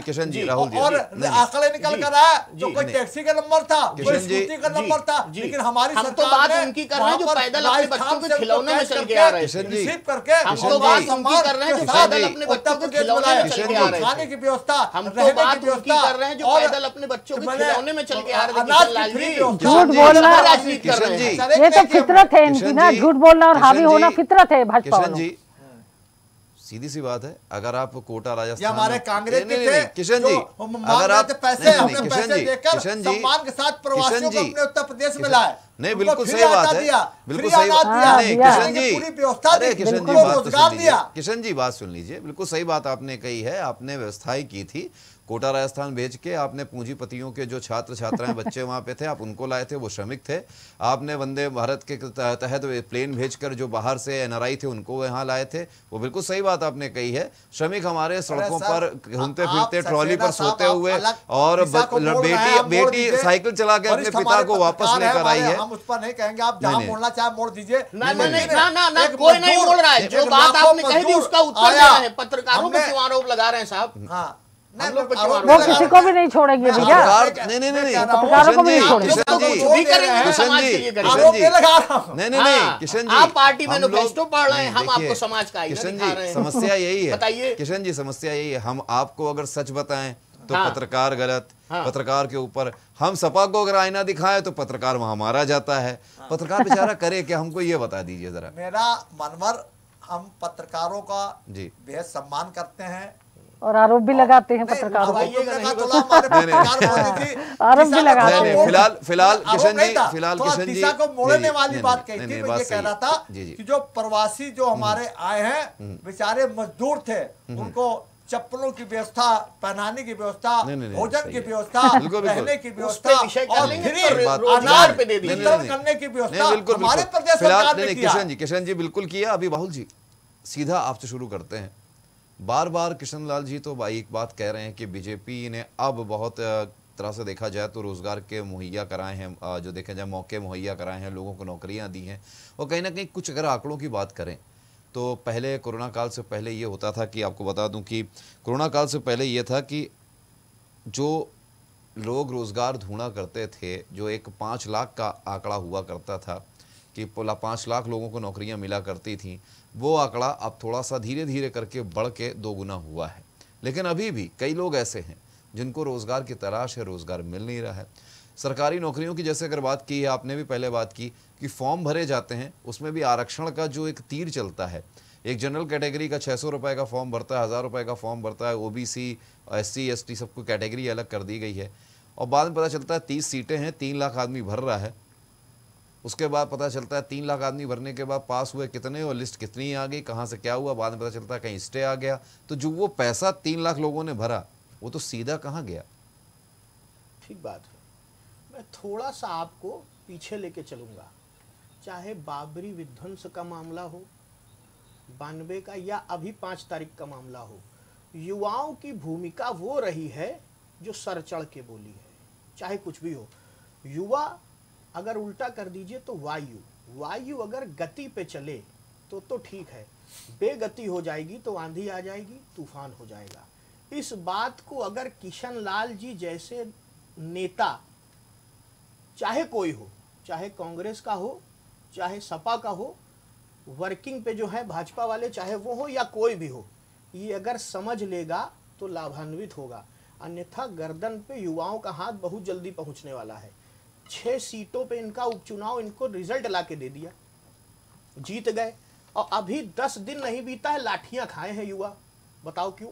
किशन जी और आंकड़े निकल कर आया, जो कोई टैक्सी का नंबर था, कोई स्कूटी का नंबर था, लेकिन हमारी हम तो बात उनकी कर रहे हैं जो पैदल अपने बच्चों के खिलौने में चल के आ रहे हैं, रिसीव करके हम तो बात उनकी कर रहे हैं जो पैदल अपने बच्चों के खिलौने में चल के आ रहे हैं, खाने की व्यवस्था, हम तो बात उनकी कर रहे हैं जो पैदल अपने बच्चों के खिलौने में चल के आ रहे हैं। झूठ बोलना, राजनीति कर रहे हैं, ये तो फितरत है इनकी ना, झूठ बोलना और हावी होना फितरत है भाजपा किशन जी। सीधी सी बात है, अगर आप कोटा राजस्थान, हमारे कांग्रेस के थे किशन जी, अगर आप पैसे हमने पैसे देकर सम्मान के साथ प्रवासियों को अपने उत्तर प्रदेश में लाए, नहीं बिल्कुल सही बात है, बिल्कुल सही बात है किशन जी, पूरी व्यवस्था दी, किशन जी रोजगार दिया। किशन जी बात सुन लीजिए, बिल्कुल सही बात आपने कही है, आपने व्यवस्थाएं की थी, कोटा राजस्थान भेज के आपने पूंजीपतियों के जो छात्र छात्राएं बच्चे वहां पे थे, आप उनको लाए थे, वो श्रमिक थे। आपने वंदे भारत के तहत प्लेन भेजकर जो बाहर से एनआरआई थे उनको यहाँ लाए थे, वो बिल्कुल सही बात आपने कही है। श्रमिक हमारे सड़कों पर घूमते फिरते, ट्रॉली पर सोते हुए, और बेटी साइकिल चला के अपने पिता को वापस लेकर आई है। हम उस पर नहीं कहेंगे, आप जहां मोड़ना चाहे मोड़ दीजिए। ना कोई नहीं मोड़ रहा है, जो बात आपने कही थी उसका उत्तर दे रहे हैं। पत्रकारों पे क्यों आरोप लगा रहे हैं साहब? हाँ, वो किसी को भी नहीं छोड़ेंगे भैया, नहीं पत्रकारों को भी नहीं छोड़ेंगे। किशन जी, आप पार्टी मैनिफेस्टो पढ़ रहे हैं, हम आपको समाज का किशन जी समस्या यही है, बताइए किशन जी समस्या यही है, हम आपको अगर सच बताएं तो पत्रकार गलत, पत्रकार के ऊपर, हम सपा को अगर आईना दिखाएं तो पत्रकार वहां मारा जाता है। पत्रकार बेचारा करे क्या, हमको ये बता दीजिए जरा। मेरा मनवर, हम पत्रकारों का जी बेहद सम्मान करते हैं और आरोप भी लगाते हैं पत्रकारों को, आरोप भी लगाते हैं। फिलहाल किशन जी दिशा को मोड़ने वाली बात कही थी। मैं ये कह रहा था कि जो प्रवासी जो हमारे आए हैं, बेचारे मजदूर थे, उनको चप्पलों की व्यवस्था, पहनाने की व्यवस्था, भोजन की व्यवस्था, रहने की व्यवस्था और अनाज वितरण करने की व्यवस्था हमारे प्रदेश सरकार ने किया। किशन जी बिल्कुल किया। अभी राहुल जी सीधा आपसे शुरू करते हैं। बार बार किशन लाल जी तो भाई एक बात कह रहे हैं कि बीजेपी ने अब बहुत तरह से देखा जाए तो रोजगार के मुहैया कराए हैं, जो देखे जाए मौके मुहैया कराए हैं, लोगों को नौकरियां दी हैं। और कहीं ना कहीं कुछ अगर आंकड़ों की बात करें तो पहले कोरोना काल से पहले ये होता था कि, आपको बता दूं कि कोरोना काल से पहले ये था कि जो लोग रोज़गार ढूंढा करते थे, जो एक 5 लाख का आंकड़ा हुआ करता था कि 5 लाख लोगों को नौकरियां मिला करती थी, वो आंकड़ा अब थोड़ा सा धीरे धीरे करके बढ़ के 2 गुना हुआ है। लेकिन अभी भी कई लोग ऐसे हैं जिनको रोज़गार की तलाश है, रोज़गार मिल नहीं रहा है। सरकारी नौकरियों की जैसे अगर बात की है, आपने भी पहले बात की कि फॉर्म भरे जाते हैं, उसमें भी आरक्षण का जो एक तीर चलता है, एक जनरल कैटेगरी का 600 रुपये का फॉर्म भरता है, 1000 रुपये का फॉर्म भरता है, ओबीसी SC ST सबको कैटेगरी अलग कर दी गई है। और बाद में पता चलता है 30 सीटें हैं, 3 लाख आदमी भर रहा है। उसके बाद पता चलता है 3 लाख आदमी भरने के बाद पास हुए कितने और लिस्ट कितनी आ गई, कहाँ से क्या हुआ, बाद में पता चलता है कहीं स्टे आ गया। तो जो वो पैसा 3 लाख लोगों ने भरा वो तो सीधा कहाँ गया? ठीक बात है। मैं थोड़ा सा आपको पीछे लेके चलूंगा। चाहे बाबरी विध्वंस का मामला हो, 92 का, या अभी 5 तारीख का मामला हो, युवाओं की भूमिका वो रही है जो सर चढ़ के बोली है। चाहे कुछ भी हो, युवा अगर उल्टा कर दीजिए तो वायु अगर गति पे चले तो ठीक है, बेगति हो जाएगी तो आंधी आ जाएगी, तूफान हो जाएगा। इस बात को अगर किशन लाल जी जैसे नेता, चाहे कोई हो, चाहे कांग्रेस का हो, चाहे सपा का हो, वर्किंग पे जो है भाजपा वाले, चाहे वो हो या कोई भी हो, ये अगर समझ लेगा तो लाभान्वित होगा। अन्यथा गर्दन पे युवाओं का हाथ बहुत जल्दी पहुंचने वाला है। 6 सीटों पे इनका उपचुनाव, इनको रिजल्ट ला के दे दिया, जीत गए, और अभी 10 दिन नहीं बीता है लाठियां खाए हैं युवा। बताओ क्यों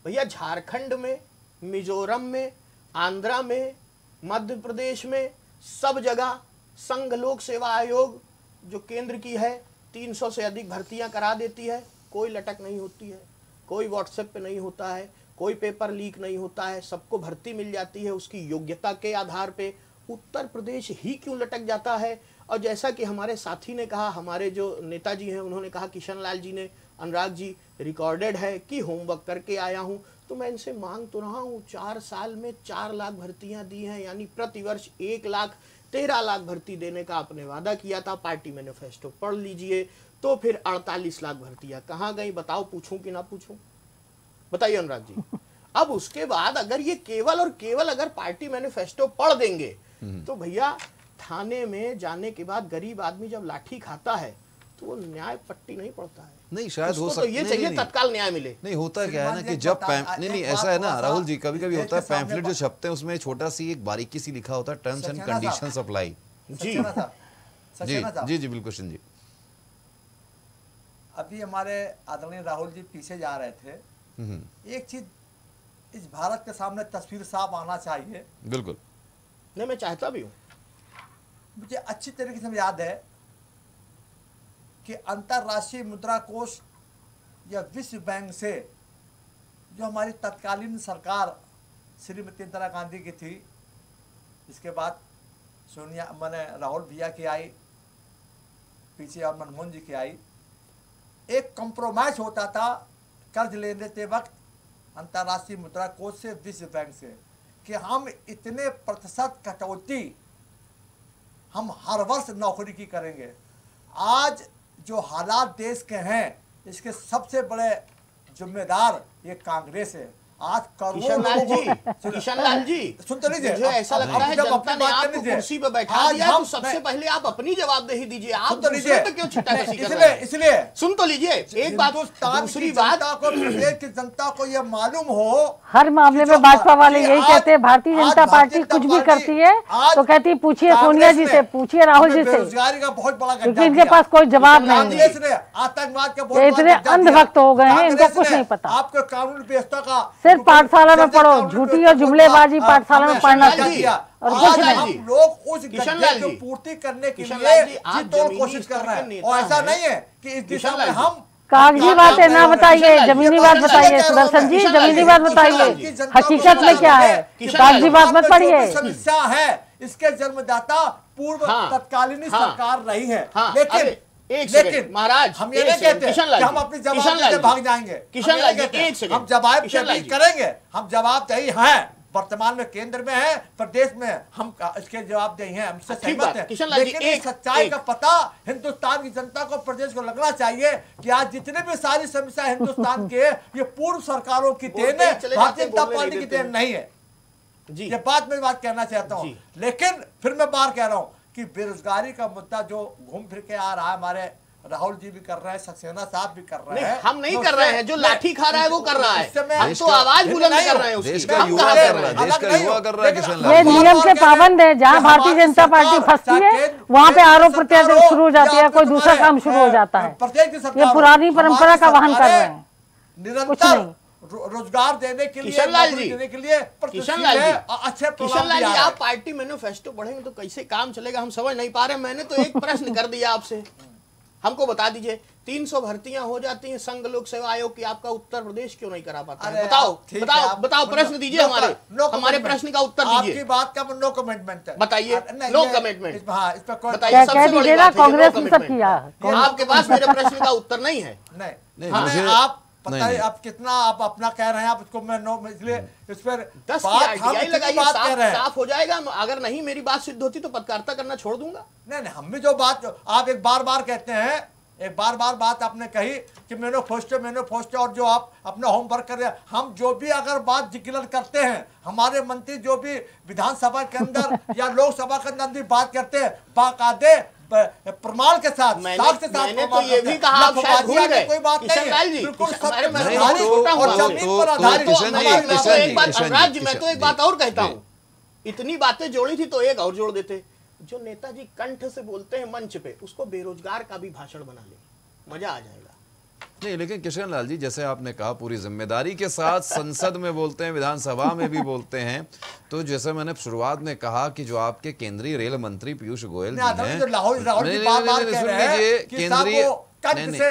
भैया? झारखंड में, मिजोरम में, आंध्रा में, मध्य प्रदेश में, सब जगह संघ लोक सेवा आयोग जो केंद्र की है 300 से अधिक भर्तियां करा देती है, कोई लटक नहीं होती है, कोई व्हाट्सएप पे नहीं होता है, कोई पेपर लीक नहीं होता है, सबको भर्ती मिल जाती है उसकी योग्यता के आधार पे। उत्तर प्रदेश ही क्यों लटक जाता है? और जैसा कि हमारे साथी ने कहा, हमारे जो नेताजी हैं उन्होंने कहा, किशन लाल जी ने, अनुराग जी, रिकॉर्डेड है कि होमवर्क करके आया हूं, तो मैं इनसे मांग तो रहा हूं, 4 साल में 4 लाख भर्तियां दी हैं, यानी प्रतिवर्ष 1,13,00,000 भर्ती देने का आपने वादा किया था। पार्टी मैनिफेस्टो पढ़ लीजिए, तो फिर 48 लाख भर्तियां कहाँ गई बताओ? पूछूं कि ना पूछूं? बताइए अनुराग जी। अब उसके बाद अगर ये केवल और केवल अगर पार्टी मैनिफेस्टो पढ़ देंगे तो भैया थाने में जाने के बाद गरीब आदमी जब लाठी खाता है तो वो न्याय पट्टी नहीं पड़ता है। नहीं, शायद हो उसको सकता तो ये चाहिए तत्काल न्याय मिले। नहीं होता क्या है ना कि जब नहीं ऐसा है ना राहुल जी, कभी कभी होता है पैम्फलेट जो छपते हैं उसमें छोटा सी एक बारीकी सी लिखा होता है टर्म्स एंड कंडीशंस अप्लाई। जी जी जी बिल्कुल जी। अभी हमारे आदरणीय राहुल जी पीछे जा रहे थे, एक चीज इस भारत के सामने तस्वीर साफ आना चाहिए। बिल्कुल नहीं, मैं चाहता भी हूँ। मुझे अच्छी तरीके से याद है कि अंतर्राष्ट्रीय मुद्रा कोष या विश्व बैंक से जो हमारी तत्कालीन सरकार श्रीमती इंदिरा गांधी की थी, इसके बाद सोनिया मैंने राहुल भैया की आई पीछे और मनमोहन जी की आई, एक कंप्रोमाइज होता था कर्ज लेने के वक्त अंतर्राष्ट्रीय मुद्रा कोष से विश्व बैंक से कि हम इतने प्रतिशत कटौती हम हर वर्ष नौकरी की करेंगे। आज जो हालात देश के हैं इसके सबसे बड़े जिम्मेदार ये कांग्रेस है। आज किशन लाल जी सुन तो लीजिए, मुझे ऐसा लगता है जनता ने आपको कुर्सी पे बैठा दिया, तो सबसे पहले आप अपनी जवाबदेही दीजिए। आप दूसरे पे क्यों छिट्टाकशी कर रहे हैं? इसलिए सुन तो लीजिए एक बात, दूसरी बात को प्रदेश की जनता को ये मालूम हो, हर मामले में भाजपा वाले यही कहते हैं भारतीय जनता पार्टी कुछ भी करती है तो कहती है पूछिए सोनिया जी से, पूछिए राहुल जी से, बेरोजगारी का बहुत बड़ा क्योंकि इनके पास कोई जवाब नहीं है। आतंकवाद के इतने अंधभक्त हो गए हैं, इनको कुछ नहीं पता। आपको कानून व्यवस्था का सिर्फ पाठशाला में पढ़ो, झूठी और जुमलेबाजी पाठशाला में पढ़ना चाहिए और कुछ नहीं। लोग उस गड्ढे को पूर्ति करने के लिए जी तोड़ कोशिश कर रहे हैं, और ऐसा नहीं है कि इस दिशा में हम कागजी बातें ना बताइए, जमीनी बात बताइए। सुदर्शन जी जमीनी बात बताइए, हकीकत में क्या है, कागजी बात मत पढ़िए। समस्या है इसके जन्मदाता पूर्व तत्कालीन सरकार रही है, लेकिन महाराज हम ये नहीं कहते कि हम अपनी जवाबदेही से भाग जाएंगे। किशन लाल जी हम जवाबदेही करेंगे, हम जवाबदेही हैं, वर्तमान में केंद्र में है, प्रदेश में हम इसके जवाबदेही हैं, हमसे सहमत हैं। लेकिन इस सच्चाई का पता हिंदुस्तान की जनता को, प्रदेश को लगना चाहिए कि आज जितने भी सारी समस्या हिंदुस्तान के ये पूर्व सरकारों की देन है, भारतीय जनता पार्टी की देन नहीं है। ये बात मैं कहना चाहता हूँ। लेकिन फिर मैं बार कह रहा हूँ कि बेरोजगारी का मुद्दा जो घूम फिर के आ रहा है, हमारे राहुल जी भी कर रहे हैं, सक्सेना साहब भी कर रहे हैं, हम नहीं कर रहे हैं। जो लाठी खा रहा है वो कर रहा है, हम तो आवाज बुलंद कर रहे हैं उसकी। देश का युवा कर रहा है, देश का युवा कर रहा है किशन लाल। ये नियम के पाबंद है, जहाँ भारतीय जनता पार्टी फंसती है वहाँ पे आरोप प्रत्यारोप शुरू हो जाती है, कोई दूसरा काम शुरू हो जाता है। ये पुरानी परंपरा का वहन कर रहे हैं, निरंतर रोजगार देने के लिए, किशन लाल जी, देने के लिए किशन लाल जी, अच्छे किशन लाल जी, आप पार्टी मैनिफेस्टो पढ़ेंगे तो कैसे काम चलेगा, हम समझ नहीं पा रहे। मैंने तो एक प्रश्न कर दिया आपसे, हमको बता दीजिए 300 भर्तियां हो जाती हैं संघ लोक सेवा आयोग की, आपका उत्तर प्रदेश क्यों नहीं करा पाता है? बताओ प्रश्न दीजिए, हमारे प्रश्न का उत्तर दीजिए। आपकी बात का नो कमिटमेंट है, बताइए। नो कमिटमेंट, इस पर बताइए। सबसे बड़ी बात कांग्रेस ने सब किया, आपके पास मेरे प्रश्न का उत्तर नहीं है। नहीं, आप पता है आप कितना आप अपना कह रहे हैं, आप इसको मैं नो, इसलिए इस पर 10 लगाइए, साफ हो जाएगा। अगर नहीं मेरी बात सिद्ध होती तो पत्रकारिता करना छोड़ दूंगा। नहीं, हम भी जो बात आप एक बार कहते हैं, एक बार बात आपने कही कि मैनिफेस्टो और जो आप अपना होमवर्क कर रहे हैं, हम जो भी अगर बात डिक्लेयर करते हैं, हमारे मंत्री जो भी विधानसभा के अंदर या लोकसभा के अंदर भी बात करते हैं, बाकायदे प्रमाण के साथ, मैंने तो ये भी कहा, आप शायद भूल गए। कोई बात नहीं है, बिल्कुल मैं तो एक बात और कहता हूँ, इतनी बातें जोड़ी थी तो एक और जोड़ देते। जो नेताजी कंठ से बोलते हैं मंच पे, उसको बेरोजगार का भी भाषण बना ले, मजा आ जाएगा। नहीं, लेकिन किशन लाल जी, जैसे आपने कहा पूरी जिम्मेदारी के साथ संसद में बोलते हैं, विधानसभा में भी बोलते हैं, तो जैसे मैंने शुरुआत में कहा कि जो आपके केंद्रीय रेल मंत्री पीयूष गोयल जी हैं, राहुल जी बार-बार कह रहे हैं कि केंद्रीय कंठ से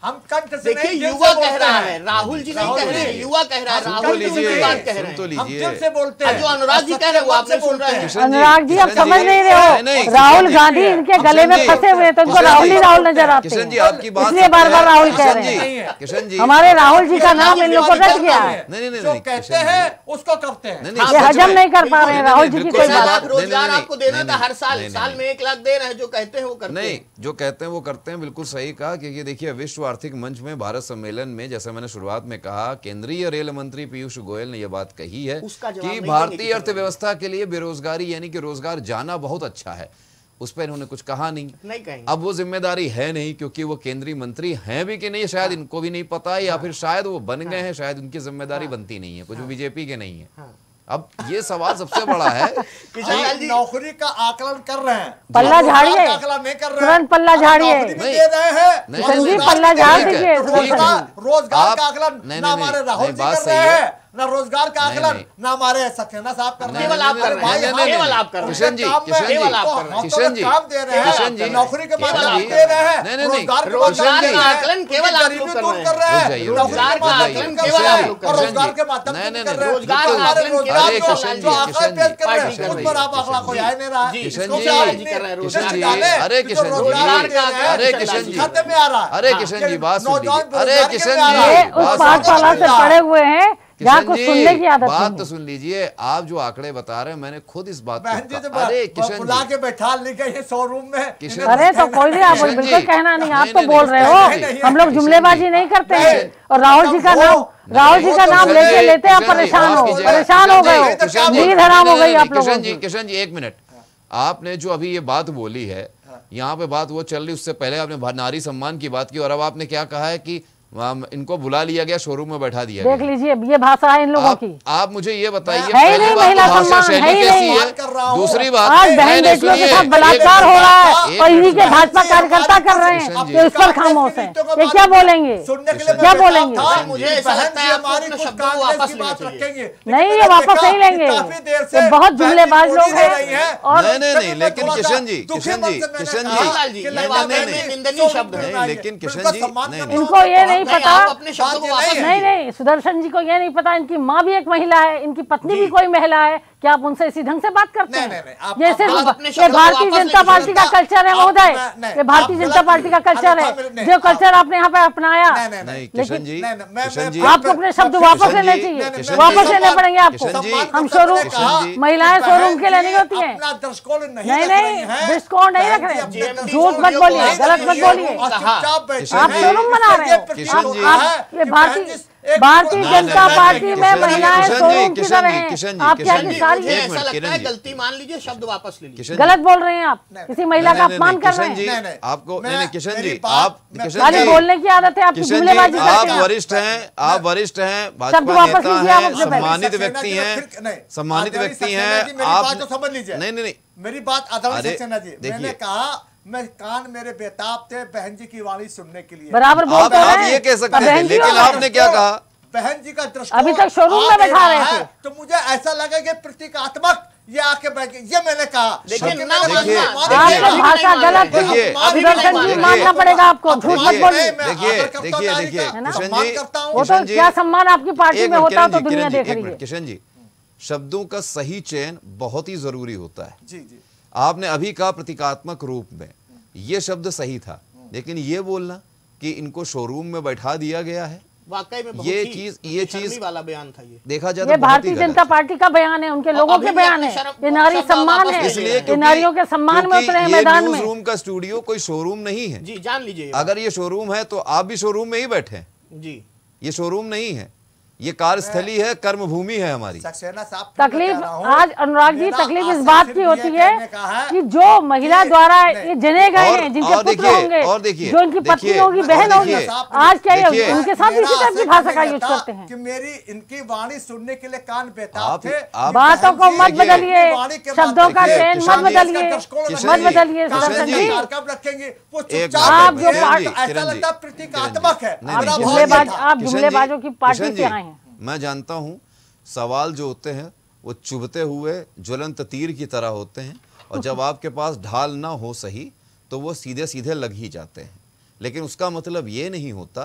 हम कंठ से देखिए, युवा कह रहा है, राहुल जी नहीं कह रहे हैं, युवा कह रहा है, राहुल जी की बात कह रहे हैं, तो हम दिल से बोलते हैं। जो अनुराग जी कह रहे हैं वो आपने सुन रहे हैं। अनुराग जी, आप समझ नहीं रहे हो, राहुल गांधी इनके गले में फंसे हुए, तो इनको राहुल ही राहुल नजर आते हैं। किशन जी, आपकी बात इसलिए बार बार राहुल कह रहे हैं। किशन जी, हमारे राहुल जी का नाम इन लोग को रट गया है। नहीं, जो कहते हैं उसको करते हैं। ये हजम नहीं कर पा रहे हैं राहुल जी की कोई बात। रोजगार आपको देना था हर साल, साल में 1 लाख दे रहे हैं, जो कहते हैं वो करते हैं। नहीं, जो कहते हैं वो करते हैं, बिल्कुल सही कहा। क्योंकि देखिए, विश्व आर्थिक मंच में भारत सम्मेलन में, जैसे मैंने शुरुआत में कहा, केंद्रीय रेल मंत्री पीयूष गोयल ने यह बात कही है कि भारतीय अर्थव्यवस्था के लिए बेरोजगारी यानी कि रोजगार जाना बहुत अच्छा है। उस पर इन्होंने कुछ कहा नहीं कहेंगे। अब वो जिम्मेदारी है नहीं, क्योंकि वो केंद्रीय मंत्री हैं भी कि नहीं शायद इनको भी नहीं पता है, या फिर शायद वो बन गए हैं, शायद उनकी जिम्मेदारी बनती नहीं है, कुछ बीजेपी के नहीं है। अब ये सवाल सबसे बड़ा है कि नौकरी का आकलन कर रहे हैं, पल्ला झाड़िए, आकलन नहीं कर रहे हैं, तुरंत पल्ला झाड़िए, दे रहे हैं। पल्ला झाड़ दीजिए। रोजगार का आकलन ना हमारे राहुल जी कर रहे हैं, ना रोजगार का आकलन ना हमारे सक्सेना साहब कर रहे हैं। केवल आप कर रहे हैं, केवल आप कर रहे हैं। किशन जी, केवल आप कर रहे हैं। किशन जी काम दे रहे हैं, नौकरी के माध्यम से दे रहे हैं, रोजगार का आकलन केवल आप लोग कर रहे हैं। रोजगार का आकलन केवल आप लोग कर रहे हैं। रोजगार के माध्यम से कर रहे हैं। रोजगार का आकलन रोजगार जो आंकड़े पेश कर रहे हैं उस पर आप आंकड़ा कोई आए नहीं रहा है। किशन जी, अरे किशन जी, अरे किशन जी, खाते में आ रहा है। अरे किशन जी, बात सुन लीजिए। अरे किशन ये जी, उस पाठशाला से पढ़े हुए हैं जहाँ कुछ सुनने की आदत बात नहीं तो है। सुन लीजिए। आप जो आंकड़े बता रहे हैं, मैंने खुद इस बात बहन जी को तो अरे किशन बुला जी, के बैठा ले गए शोरूम में। किशन अरे तो कोई नहीं, आप किशन बिल्कुल जी, कहना नहीं, आप नहीं, तो नहीं, बोल रहे नहीं, हो। हम लोग जुमलेबाजी नहीं करते हैं। और राहुल जी का नाम लेते लेते आप परेशान हो गए हो, नींद हराम हो गई आप लोगों की। किशन जी, 1 मिनट। आपने जो अभी ये बात बोली है, यहाँ पे बात वो चल रही, उससे पहले आपने नारी सम्मान की बात की, और अब आपने क्या कहा है कि इनको बुला लिया गया, शोरूम में बैठा दिया देख गया। लीजिए, ये भाषा है इन लोगों की। आप मुझे ये बताइए, है ही नहीं महिला सम्मान, है ही नहीं। दूसरी बात, आज बहन बेटियों के साथ बलात्कार हो रहा है और इन्हीं के भाजपा कार्यकर्ता कर रहे हैं, तो इस पर खामोश है। ये क्या बोलेंगे, क्या बोलेंगे? मुझे ऐसा लगता है आपको अपने शब्दों को वापस लेना चाहिए। नहीं, ये वापस नहीं लेंगे, ये बहुत जुमलेबाज लोग हैं। और नहीं, लेकिन किशन जी, किशन जी, किशन जी, निंदनीय शब्द है। नहीं, लेकिन किशन जी, इनको ये नहीं पता, अपने शब्दों को वापस नहीं, सुदर्शन जी को ये नहीं पता, इनकी माँ भी एक महिला है, इनकी पत्नी भी कोई महिला है। क्या आप उनसे इसी ढंग से बात करते हैं? ये सिर्फ ये भारतीय जनता पार्टी का कल्चर है महोदय, ये भारतीय जनता पार्टी का कल्चर है, जो कल्चर आपने यहाँ पे अपनाया। नहीं किशन जी, किशन जी, आपको अपने शब्द वापस लेने चाहिए, वापस लेने पड़ेंगे आपको। हम शोरूम, महिलाएं शोरूम के लिए नहीं होती है। नहीं, दृष्टिकोण नहीं रख रहे, झूठ मत बोलिए, गलत मत बोलिए। आप शोरूम बना रहे हो। भारतीय जनता पार्टी में महिलाएं शोरूम की तरह हैं। आप क्या सारी ऐसा लगता है गलती मान लीजिए, शब्द वापस ले लीजिए। गलत बोल रहे हैं आप, किसी महिला का अपमान कर रहे हैं। आपको नहीं, किशन जी, आप खाली बोलने की आदत है आपकी, जुमलेबाजी करते हैं आप। वरिष्ठ हैं, आप वरिष्ठ हैं, शब्द भाजपा वापस नेता लीजिए आप हैं, अपने पहले। सम्मानित व्यक्ति हैं, सम्मानित व्यक्ति हैं आप। तो समझ लीजिए, नहीं, मेरी बात आदरणीय सक्सेना जी, मैंने देखिए, कहा मैं कान मेरे बेताब थे बहन जी की वाणी सुनने के लिए। बराबर बोलते हैं। आप ये कह सकते हैं, लेकिन आपने क्या कहा? बहन जी का दृष्टिकोण अभी तक शोरूम में बैठा रहे थे, तो मुझे ऐसा लगा कि प्रतीकात्मक ये आके बैठ, ये मैंने कहा। देखिए, भाषा गलत है, सुदर्शन जी मानना पड़ेगा आपको, झूठ मत बोलिए। देखिए वो तो क्या सम्मान आपकी पार्टी में होता है तो दुनिया देख रही है। किशन जी, शब्दों का सही चयन बहुत ही जरूरी होता है। जी जी, आपने अभी कहा प्रतीकात्मक रूप में, ये शब्द सही था, लेकिन ये बोलना कि इनको शोरूम में बैठा दिया गया है, वाकई में ये चीज वाला बयान था। ये देखा जाए ये भारतीय जनता पार्टी का बयान है, उनके लोगों के बयान है, ये नारी सम्मान है, ये नारियों के सम्मान में उतरे हैं मैदान में। रूम का स्टूडियो कोई शोरूम नहीं है जी, जान लीजिए। अगर ये शोरूम है तो आप भी शोरूम में ही बैठे हैं जी, ये शोरूम नहीं है। ये कार्यस्थली है, कर्मभूमि है हमारी। सक्सेना साहब, तकलीफ आज अनुराग जी, तकलीफ इस बात की होती है कि जो महिला द्वारा ये जने गए हैं, जिनके पुत्र होंगे, जो इनकी पत्नी होगी, बहन होगी, आज क्या उनके साथ इसी तरह की भाषा का यूज करते हैं कि मेरी इनकी वाणी सुनने के लिए कान बेताब थे। बातों को मत बदलिए, शब्दों का चयन मत बदलिए, मत बदलिए सुदर्शन जी। रखेंगे आप जो ऐसा लगता है प्रतीकात्मक है, आप जुमलेबाजों की पार्टी से आए हैं। मैं जानता हूं सवाल जो होते हैं वो चुभते हुए ज्वलंत तीर की तरह होते हैं, और जब आपके पास ढाल ना हो सही तो वो सीधे सीधे लग ही जाते हैं। लेकिन उसका मतलब ये नहीं होता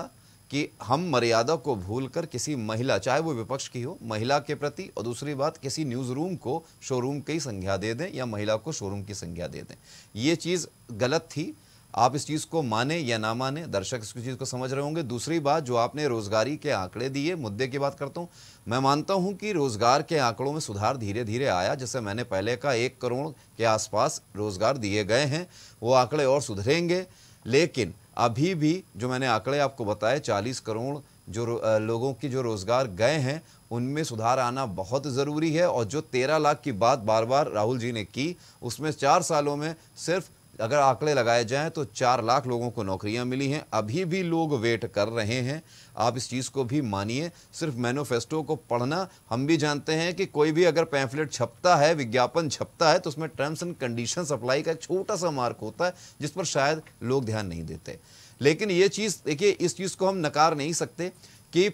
कि हम मर्यादा को भूलकर किसी महिला, चाहे वो विपक्ष की हो, महिला के प्रति, और दूसरी बात किसी न्यूज़ रूम को शोरूम की संज्ञा दे दें या महिला को शोरूम की संज्ञा दे दें। ये चीज़ गलत थी। आप इस चीज़ को माने या ना माने, दर्शक इस चीज़ को समझ रहे होंगे। दूसरी बात, जो आपने रोजगारी के आंकड़े दिए, मुद्दे की बात करता हूँ। मैं मानता हूँ कि रोजगार के आंकड़ों में सुधार धीरे धीरे आया। जैसे मैंने पहले कहा 1 करोड़ के आसपास रोजगार दिए गए हैं, वो आंकड़े और सुधरेंगे। लेकिन अभी भी जो मैंने आंकड़े आपको बताए, 40 करोड़ जो लोगों की जो रोजगार गए हैं, उनमें सुधार आना बहुत ज़रूरी है। और जो 13 लाख की बात बार बार राहुल जी ने की, उसमें 4 सालों में सिर्फ अगर आंकड़े लगाए जाएं तो 4 लाख लोगों को नौकरियां मिली हैं। अभी भी लोग वेट कर रहे हैं। आप इस चीज़ को भी मानिए। सिर्फ मैनिफेस्टो को पढ़ना, हम भी जानते हैं कि कोई भी अगर पैम्फलेट छपता है, विज्ञापन छपता है, तो उसमें टर्म्स एंड कंडीशंस अप्लाई का एक छोटा सा मार्क होता है, जिस पर शायद लोग ध्यान नहीं देते। लेकिन ये चीज़ देखिए, इस चीज़ को हम नकार नहीं सकते कि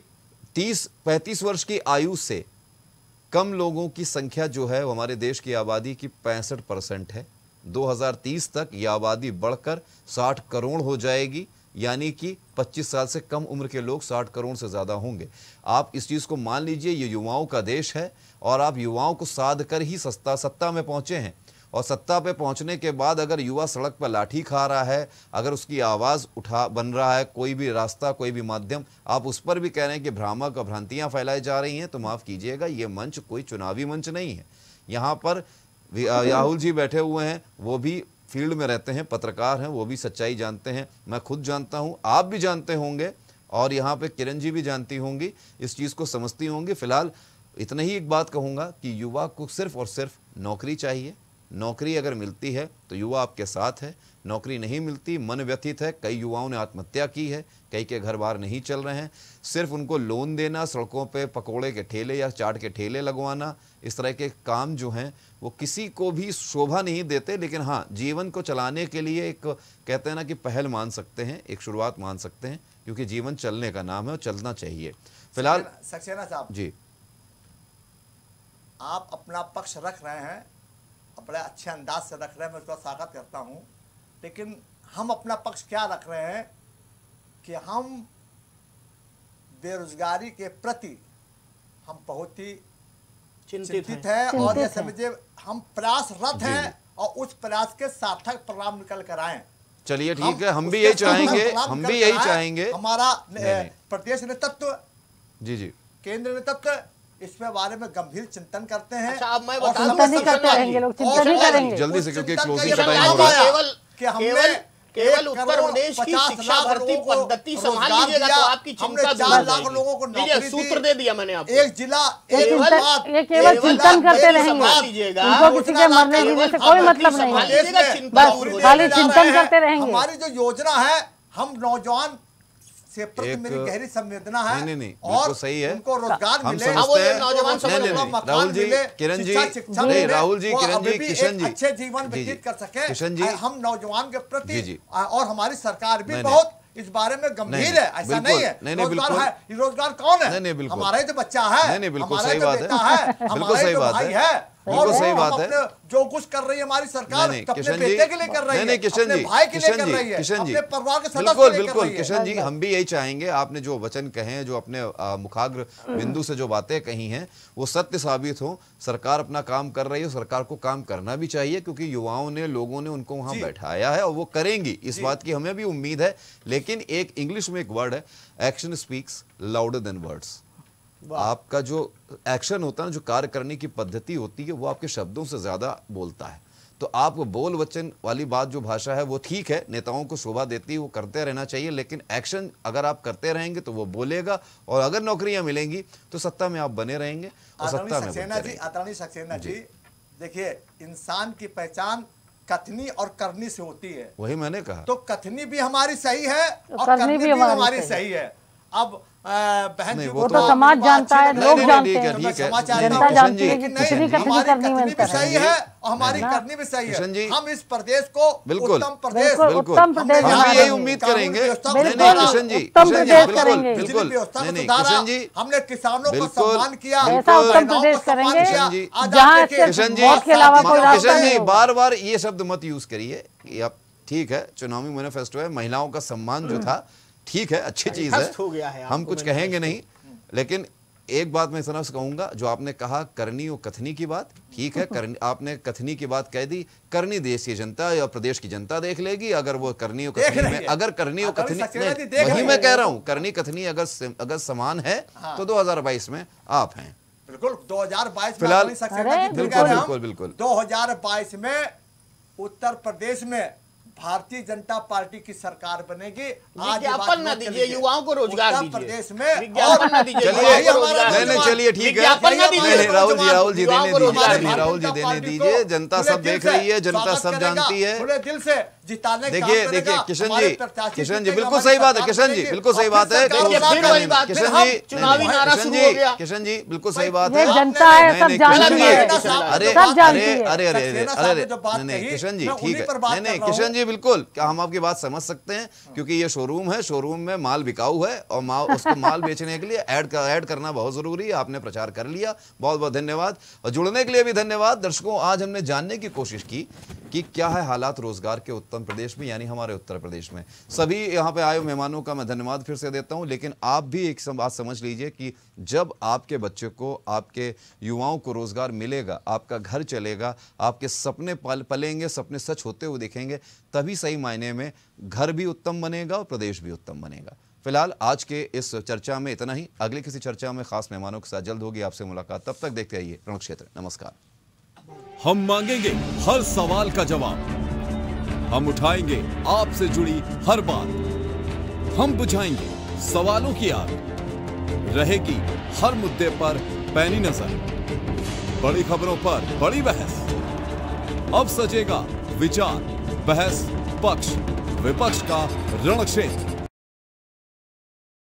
30-35 वर्ष की आयु से कम लोगों की संख्या जो है वो हमारे देश की आबादी की 65% है। 2030 तक यह आबादी बढ़कर 60 करोड़ हो जाएगी, यानी कि 25 साल से कम उम्र के लोग 60 करोड़ से ज़्यादा होंगे। आप इस चीज़ को मान लीजिए, ये युवाओं का देश है, और आप युवाओं को साध कर ही सत्ता में पहुँचे हैं। और सत्ता पे पहुंचने के बाद अगर युवा सड़क पर लाठी खा रहा है, अगर उसकी आवाज़ बन रहा है कोई भी रास्ता, कोई भी माध्यम, आप उस पर भी कह रहे हैं कि भ्रामक और भ्रांतियाँ फैलाई जा रही हैं, तो माफ़ कीजिएगा, ये मंच कोई चुनावी मंच नहीं है। यहाँ पर राहुल जी बैठे हुए हैं, वो भी फील्ड में रहते हैं, पत्रकार हैं, वो भी सच्चाई जानते हैं, मैं खुद जानता हूँ, आप भी जानते होंगे, और यहाँ पे किरण जी भी जानती होंगी, इस चीज़ को समझती होंगी। फिलहाल इतना ही एक बात कहूँगा कि युवा को सिर्फ और सिर्फ नौकरी चाहिए। नौकरी अगर मिलती है तो युवा आपके साथ है, नौकरी नहीं मिलती, मन व्यथित है। कई युवाओं ने आत्महत्या की है, कई के घर बार नहीं चल रहे हैं। सिर्फ उनको लोन देना, सड़कों पे पकोड़े के ठेले या चाट के ठेले लगवाना, इस तरह के काम जो हैं वो किसी को भी शोभा नहीं देते। लेकिन हाँ, जीवन को चलाने के लिए एक कहते हैं ना कि पहल मान सकते हैं, एक शुरुआत मान सकते हैं, क्योंकि जीवन चलने का नाम है और चलना चाहिए। फिलहाल सक्सेना साहब जी, आप अपना पक्ष रख रहे हैं, बड़े अच्छे अंदाज से रख रहे हैं, मैं उसका स्वागत करता हूं। लेकिन हम अपना पक्ष क्या रख रहे हैं कि हम बेरोजगारी के प्रति हम बहुत ही चिंतित हैं, और ये समझिए हम प्रयासरत हैं, और उस प्रयास के सार्थक परिणाम निकल कर आए। चलिए ठीक है, हम भी यही चाहेंगे, हम भी यही चाहेंगे। हमारा प्रदेश नेतृत्व, जी जी, केंद्र नेतृत्व इस पे बारे में गंभीर चिंतन करते हैं। अच्छा, अब मैं चिंतन नहीं करते रहेंगे लोग, चिंतन नहीं करेंगे जल्दी से, क्योंकि क्लोजिंग का टाइम हो रहा है। केवल उत्तर प्रदेश की शिक्षा भर्ती पद्धति संभाल लीजिएगा तो आपकी चिंता 4 लाख लोगों को नौकरी सूत्र दे दिया मैंने आपको। एक जिला, ये केवल चिंतन करते रहेंगे, उनको किसी के मरने जीने से कोई मतलब नहीं है, बस खाली चिंतन करते रहेंगे। हमारी जो योजना है, हम नौजवान से प्रति मेरी गहरी संवेदना है, नहीं, और सही है, उनको रोजगार मिले, राहुल जी, किरण जी, नहीं, राहुल जी, किरण जी, किशन जी, अच्छे जीवन व्यतीत कर सके, किशन जी, हम नौजवान के प्रति, और हमारी सरकार भी बहुत इस बारे में गंभीर है। ऐसा नहीं है, रोजगार है, ये रोजगार कौन है? हमारा ही तो बच्चा है, बिल्कुल सही बात है, बिल्कुल सही बात है, बिल्कुल सही बात है। जो कुछ कर रही है हमारी सरकार, अपने बेटे के लिए कर रही है, अपने भाई के लिए कर रही है, अपने परिवार के सदस्य के लिए कर रही है। बिल्कुल किशन जी, हम भी यही चाहेंगे। आपने जो वचन कहे, जो अपने मुखाग्र बिंदु से जो बातें कही हैं, वो सत्य साबित हो। सरकार अपना काम कर रही है, सरकार को काम करना भी चाहिए, क्योंकि युवाओं ने, लोगों ने उनको वहां बैठाया है, और वो करेंगी, इस बात की हमें भी उम्मीद है। लेकिन एक इंग्लिश में एक वर्ड है, action speaks louder than words. आपका जो एक्शन होता है ना, जो कार्य करने की पद्धति होती है, वो आपके शब्दों से ज्यादा बोलता है। तो आप बोल वचन वाली बात जो भाषा है वो ठीक है, नेताओं को शोभा देती है, वो करते रहना चाहिए, लेकिन एक्शन अगर आप करते रहेंगे तो वो बोलेगा, और अगर नौकरियां मिलेंगी तो सत्ता में आप बने रहेंगे और सत्ता में आदरणीय सक्सेना जी, देखिए इंसान की पहचान कथनी और करनी से होती है। वही मैंने कहा, तो कथनी भी हमारी सही है और करनी भी हमारी सही है। अब बहन जी वो तो समाज जानता है, लोग जानते हैं, जनता जानती है कि कितनी कथनी करनी में भी सही है और हमारी करनी भी सही है। हम इस प्रदेश को बिल्कुल उत्तम प्रदेश, उत्तम प्रदेश हम भी यही उम्मीद करेंगे। किशन जी, उत्तम प्रदेश करेंगे, बिल्कुल किशन जी, हमने किसानों को सम्मान किया, ऐसा उत्तम प्रदेश करेंगे जहाँ किशन जी, के अलावा कोई रास्ता किशन जी नहीं। बार बार ये शब्द मत यूज करिए। आप ठीक है, चुनावी मैनिफेस्टो है, महिलाओं का सम्मान जो था ठीक है, अच्छी चीज है, हम कुछ कहेंगे नहीं, लेकिन एक बात मैं इतना कहूंगा, जो आपने कहा करनी और कथनी की बात ठीक है, करनी आपने कथनी की बात कह दी, करनी देश की जनता या प्रदेश की जनता देख लेगी। अगर वो करनी और कथनी में, अगर करनी और कथनी, वही मैं कह रहा हूं, करनी कथनी अगर समान है तो 2022 में आप हैं। बिल्कुल 2022 फिलहाल बिल्कुल बिल्कुल 2022 में उत्तर प्रदेश में भारतीय जनता पार्टी की सरकार बनेगी। विज्ञापन न दीजिए, युवाओं को रोजगार दीजिए। प्रदेश में विज्ञापन न दीजिए, चलिए ठीक है, राहुल जी देने दीजिए, जनता सब देख रही है, जनता सब जानती है, पूरे दिल से जिताने का देखिए किशन जी बिल्कुल सही बात है, किशन जी बिल्कुल सही बात है, किशन जी बिल्कुल सही बात है, जनता है, सब जानती है, अरे नहीं किशन जी ठीक है, नहीं किशन जी बिल्कुल, क्या हम आपकी बात समझ सकते हैं, क्योंकि ये शोरूम है, शोरूम में माल बिकाऊ है और उसको माल बेचने के लिए ऐड करना बहुत जरूरी है। आपने प्रचार कर लिया, बहुत बहुत धन्यवाद, और जुड़ने के लिए भी धन्यवाद। दर्शकों, आज हमने जानने की कोशिश की कि क्या है हालात रोजगार के उत्तर प्रदेश में, यानी हमारे उत्तर प्रदेश में। सभी यहाँ पे आए मेहमानों का मैं धन्यवाद फिर से देता हूँ, लेकिन आप भी एक बात समझ लीजिए कि जब आपके बच्चे को, आपके युवाओं को रोजगार मिलेगा, आपका घर चलेगा, आपके सपने पलेंगे, सपने सच होते हुए दिखेंगे, तभी सही मायने में घर भी उत्तम बनेगा और प्रदेश भी उत्तम बनेगा। फिलहाल आज के इस चर्चा में इतना ही। अगली किसी चर्चा में खास मेहमानों के साथ जल्द होगी आपसे मुलाकात। तब तक देखते रहिए रणक्षेत्र। नमस्कार। हम मांगेंगे हर सवाल का जवाब, हम उठाएंगे आपसे जुड़ी हर बात, हम बुझाएंगे सवालों की आग, रहेगी हर मुद्दे पर पैनी नजर, बड़ी खबरों पर बड़ी बहस। अब सजेगा विचार, बहस, पक्ष विपक्ष का रणक्षेत्र।